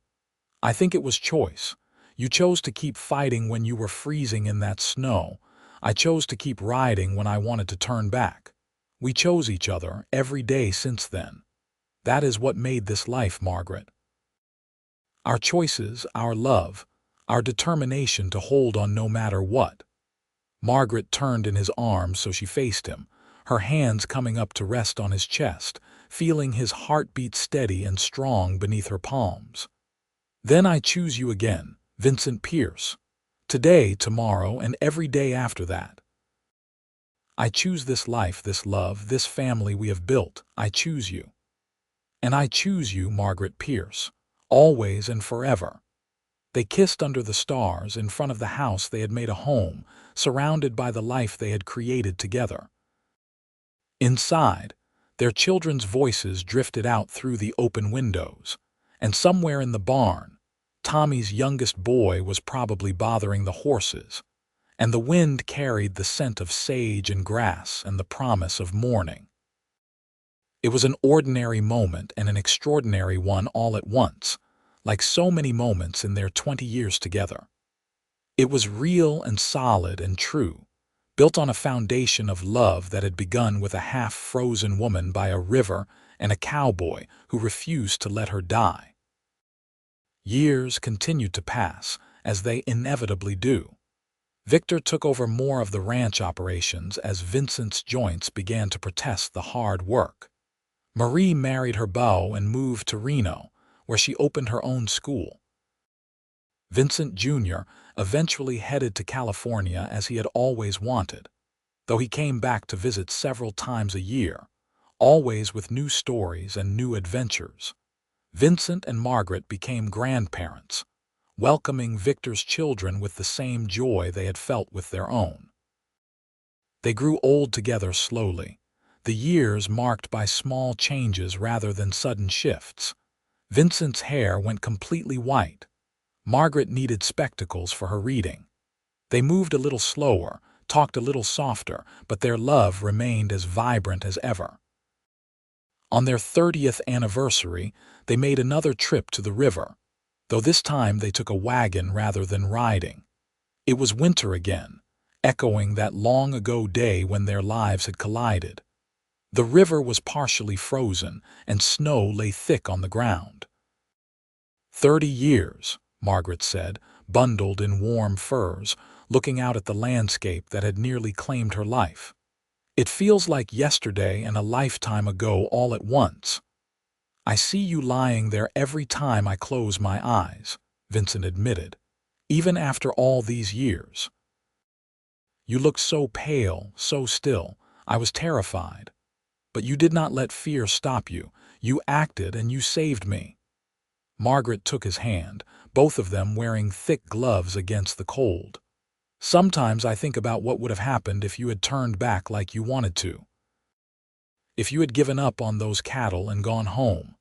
"I think it was choice. You chose to keep fighting when you were freezing in that snow. I chose to keep riding when I wanted to turn back. We chose each other every day since then. That is what made this life, Margaret. Our choices, our love, our determination to hold on no matter what." Margaret turned in his arms so she faced him, her hands coming up to rest on his chest, feeling his heartbeat steady and strong beneath her palms. "Then I choose you again, Vincent Pierce. Today, tomorrow, and every day after that. I choose this life, this love, this family we have built. I choose you. And I choose you, Margaret Pierce, always and forever." They kissed under the stars in front of the house they had made a home, surrounded by the life they had created together. Inside, their children's voices drifted out through the open windows, and somewhere in the barn, Tommy's youngest boy was probably bothering the horses, and the wind carried the scent of sage and grass and the promise of morning. It was an ordinary moment and an extraordinary one all at once, like so many moments in their 20 years together. It was real and solid and true, built on a foundation of love that had begun with a half-frozen woman by a river and a cowboy who refused to let her die. Years continued to pass, as they inevitably do. Victor took over more of the ranch operations as Vincent's joints began to protest the hard work. Marie married her beau and moved to Reno, where she opened her own school. Vincent Jr. eventually headed to California as he had always wanted, though he came back to visit several times a year, always with new stories and new adventures. Vincent and Margaret became grandparents, welcoming Victor's children with the same joy they had felt with their own. They grew old together slowly, the years marked by small changes rather than sudden shifts. Vincent's hair went completely white. Margaret needed spectacles for her reading. They moved a little slower, talked a little softer, but their love remained as vibrant as ever. On their 30th anniversary, they made another trip to the river, though this time they took a wagon rather than riding. It was winter again, echoing that long-ago day when their lives had collided. The river was partially frozen, and snow lay thick on the ground. 30 years, Margaret said, bundled in warm furs, looking out at the landscape that had nearly claimed her life. It feels like yesterday and a lifetime ago all at once. I see you lying there every time I close my eyes, Vincent admitted, even after all these years. You looked so pale, so still. I was terrified. But you did not let fear stop you. You acted and you saved me. Margaret took his hand, both of them wearing thick gloves against the cold. Sometimes I think about what would have happened if you had turned back like you wanted to. If you had given up on those cattle and gone home.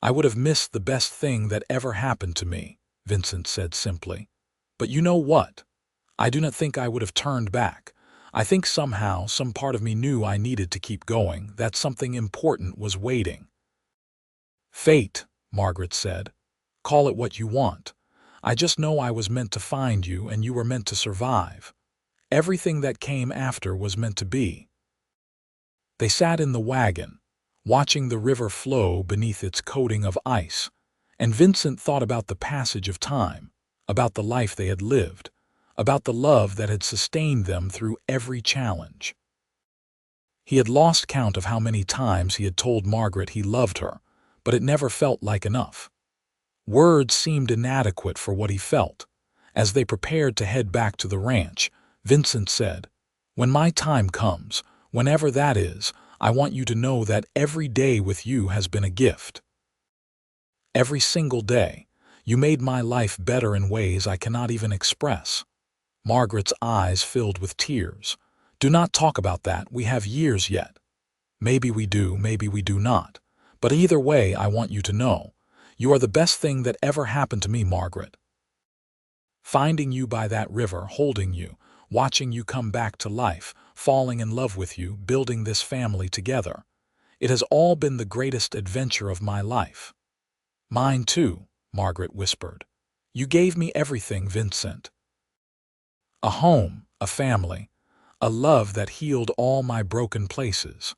I would have missed the best thing that ever happened to me, Vincent said simply. But you know what? I do not think I would have turned back. I think somehow some part of me knew I needed to keep going, that something important was waiting. Fate, Margaret said. Call it what you want. I just know I was meant to find you and you were meant to survive. Everything that came after was meant to be. They sat in the wagon, watching the river flow beneath its coating of ice, and Vincent thought about the passage of time, about the life they had lived, about the love that had sustained them through every challenge. He had lost count of how many times he had told Margaret he loved her, but it never felt like enough. Words seemed inadequate for what he felt. As they prepared to head back to the ranch, Vincent said, "When my time comes, whenever that is, I want you to know that every day with you has been a gift. Every single day, you made my life better in ways I cannot even express." Margaret's eyes filled with tears. "Do not talk about that. We have years yet. Maybe we do, maybe we do not. But either way, I want you to know. You are the best thing that ever happened to me, Margaret. Finding you by that river, holding you, watching you come back to life, falling in love with you, building this family together. It has all been the greatest adventure of my life." "Mine too," Margaret whispered. "You gave me everything, Vincent. A home, a family, a love that healed all my broken places.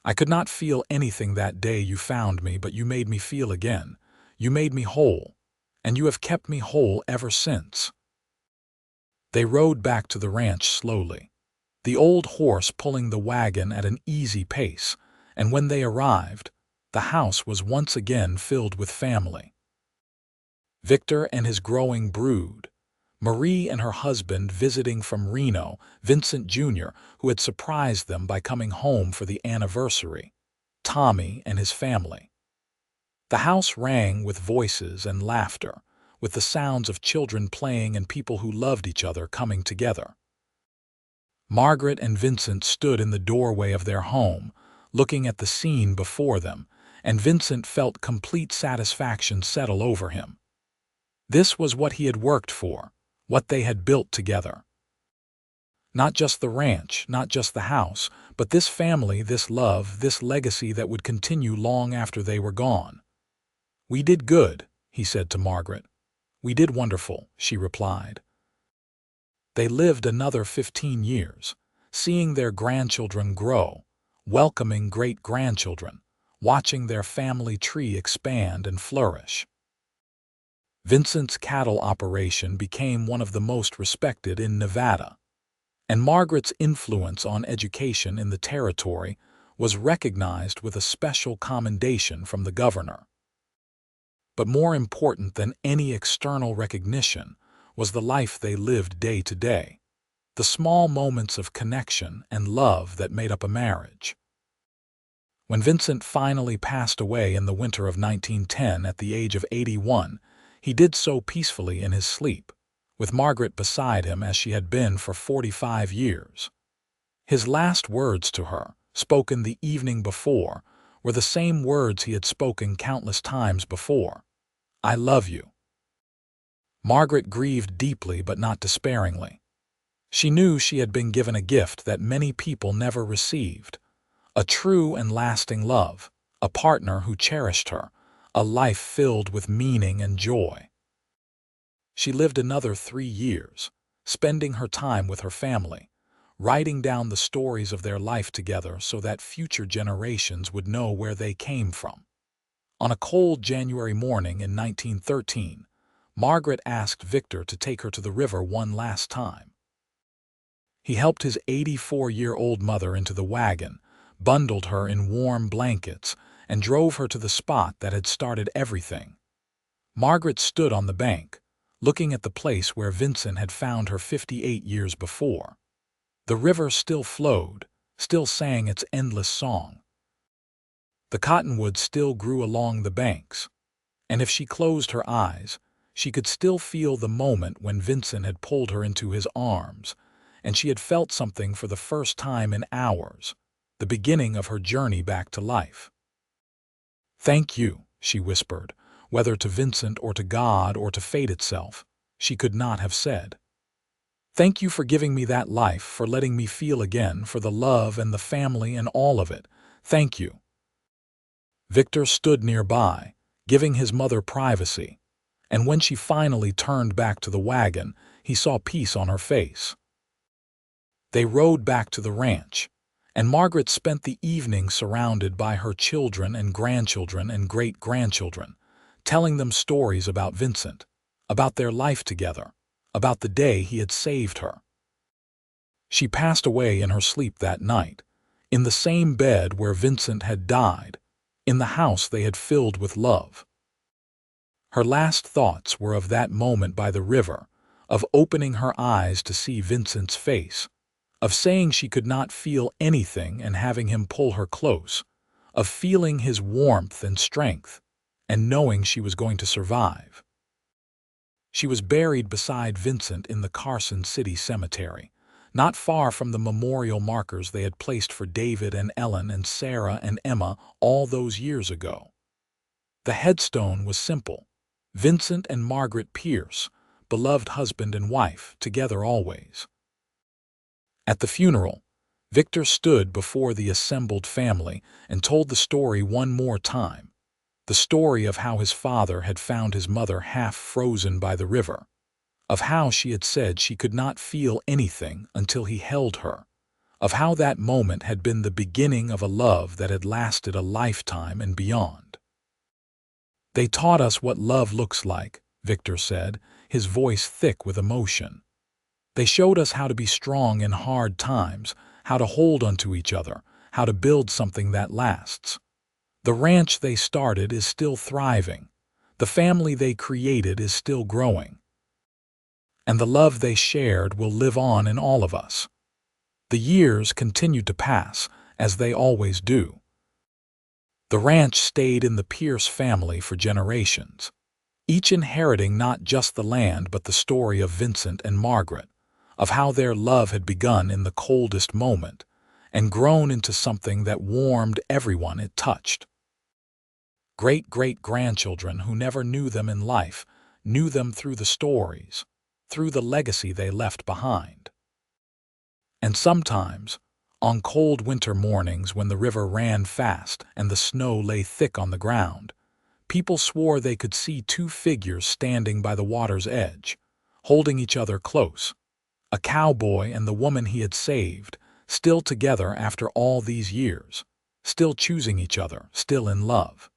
I could not feel anything that day you found me, but you made me feel again. You made me whole, and you have kept me whole ever since." They rode back to the ranch slowly, the old horse pulling the wagon at an easy pace, and when they arrived, the house was once again filled with family. Victor and his growing brood, Marie and her husband visiting from Reno, Vincent Jr., who had surprised them by coming home for the anniversary, Tommy and his family. The house rang with voices and laughter, with the sounds of children playing and people who loved each other coming together. Margaret and Vincent stood in the doorway of their home, looking at the scene before them, and Vincent felt complete satisfaction settle over him. This was what he had worked for, what they had built together. Not just the ranch, not just the house, but this family, this love, this legacy that would continue long after they were gone. "We did good," he said to Margaret. "We did wonderful," she replied. They lived another 15 years, seeing their grandchildren grow, welcoming great-grandchildren, watching their family tree expand and flourish. Vincent's cattle operation became one of the most respected in Nevada, and Margaret's influence on education in the territory was recognized with a special commendation from the governor. But more important than any external recognition was the life they lived day to day, the small moments of connection and love that made up a marriage. When Vincent finally passed away in the winter of 1910 at the age of 81, he did so peacefully in his sleep, with Margaret beside him as she had been for 45 years. His last words to her, spoken the evening before, were the same words he had spoken countless times before. "I love you." Margaret grieved deeply but not despairingly. She knew she had been given a gift that many people never received, a true and lasting love, a partner who cherished her, a life filled with meaning and joy. She lived another 3 years, spending her time with her family, writing down the stories of their life together so that future generations would know where they came from. On a cold January morning in 1913, Margaret asked Victor to take her to the river one last time. He helped his 84-year-old mother into the wagon, bundled her in warm blankets, and drove her to the spot that had started everything. Margaret stood on the bank, looking at the place where Vincent had found her 58 years before. The river still flowed, still sang its endless song. The cottonwoods still grew along the banks, and if she closed her eyes, she could still feel the moment when Vincent had pulled her into his arms, and she had felt something for the first time in hours, the beginning of her journey back to life. "Thank you," she whispered, whether to Vincent or to God or to fate itself, she could not have said. "Thank you for giving me that life, for letting me feel again, for the love and the family and all of it. Thank you." Victor stood nearby, giving his mother privacy, and when she finally turned back to the wagon, he saw peace on her face. They rode back to the ranch, and Margaret spent the evening surrounded by her children and grandchildren and great-grandchildren, telling them stories about Vincent, about their life together, about the day he had saved her. She passed away in her sleep that night, in the same bed where Vincent had died, in the house they had filled with love. Her last thoughts were of that moment by the river, of opening her eyes to see Vincent's face, of saying she could not feel anything and having him pull her close, of feeling his warmth and strength, and knowing she was going to survive. She was buried beside Vincent in the Carson City Cemetery, not far from the memorial markers they had placed for David and Ellen and Sarah and Emma all those years ago. The headstone was simple: Vincent and Margaret Pierce, beloved husband and wife, together always. At the funeral, Victor stood before the assembled family and told the story one more time, the story of how his father had found his mother half frozen by the river, of how she had said she could not feel anything until he held her, of how that moment had been the beginning of a love that had lasted a lifetime and beyond. "They taught us what love looks like," Victor said, his voice thick with emotion. "They showed us how to be strong in hard times, how to hold onto each other, how to build something that lasts. The ranch they started is still thriving. The family they created is still growing. And the love they shared will live on in all of us." The years continued to pass, as they always do. The ranch stayed in the Pierce family for generations, each inheriting not just the land but the story of Vincent and Margaret, of how their love had begun in the coldest moment and grown into something that warmed everyone it touched. Great-great-grandchildren who never knew them in life knew them through the stories, through the legacy they left behind. And sometimes, on cold winter mornings when the river ran fast and the snow lay thick on the ground, people swore they could see two figures standing by the water's edge, holding each other close, a cowboy and the woman he had saved, still together after all these years, still choosing each other, still in love.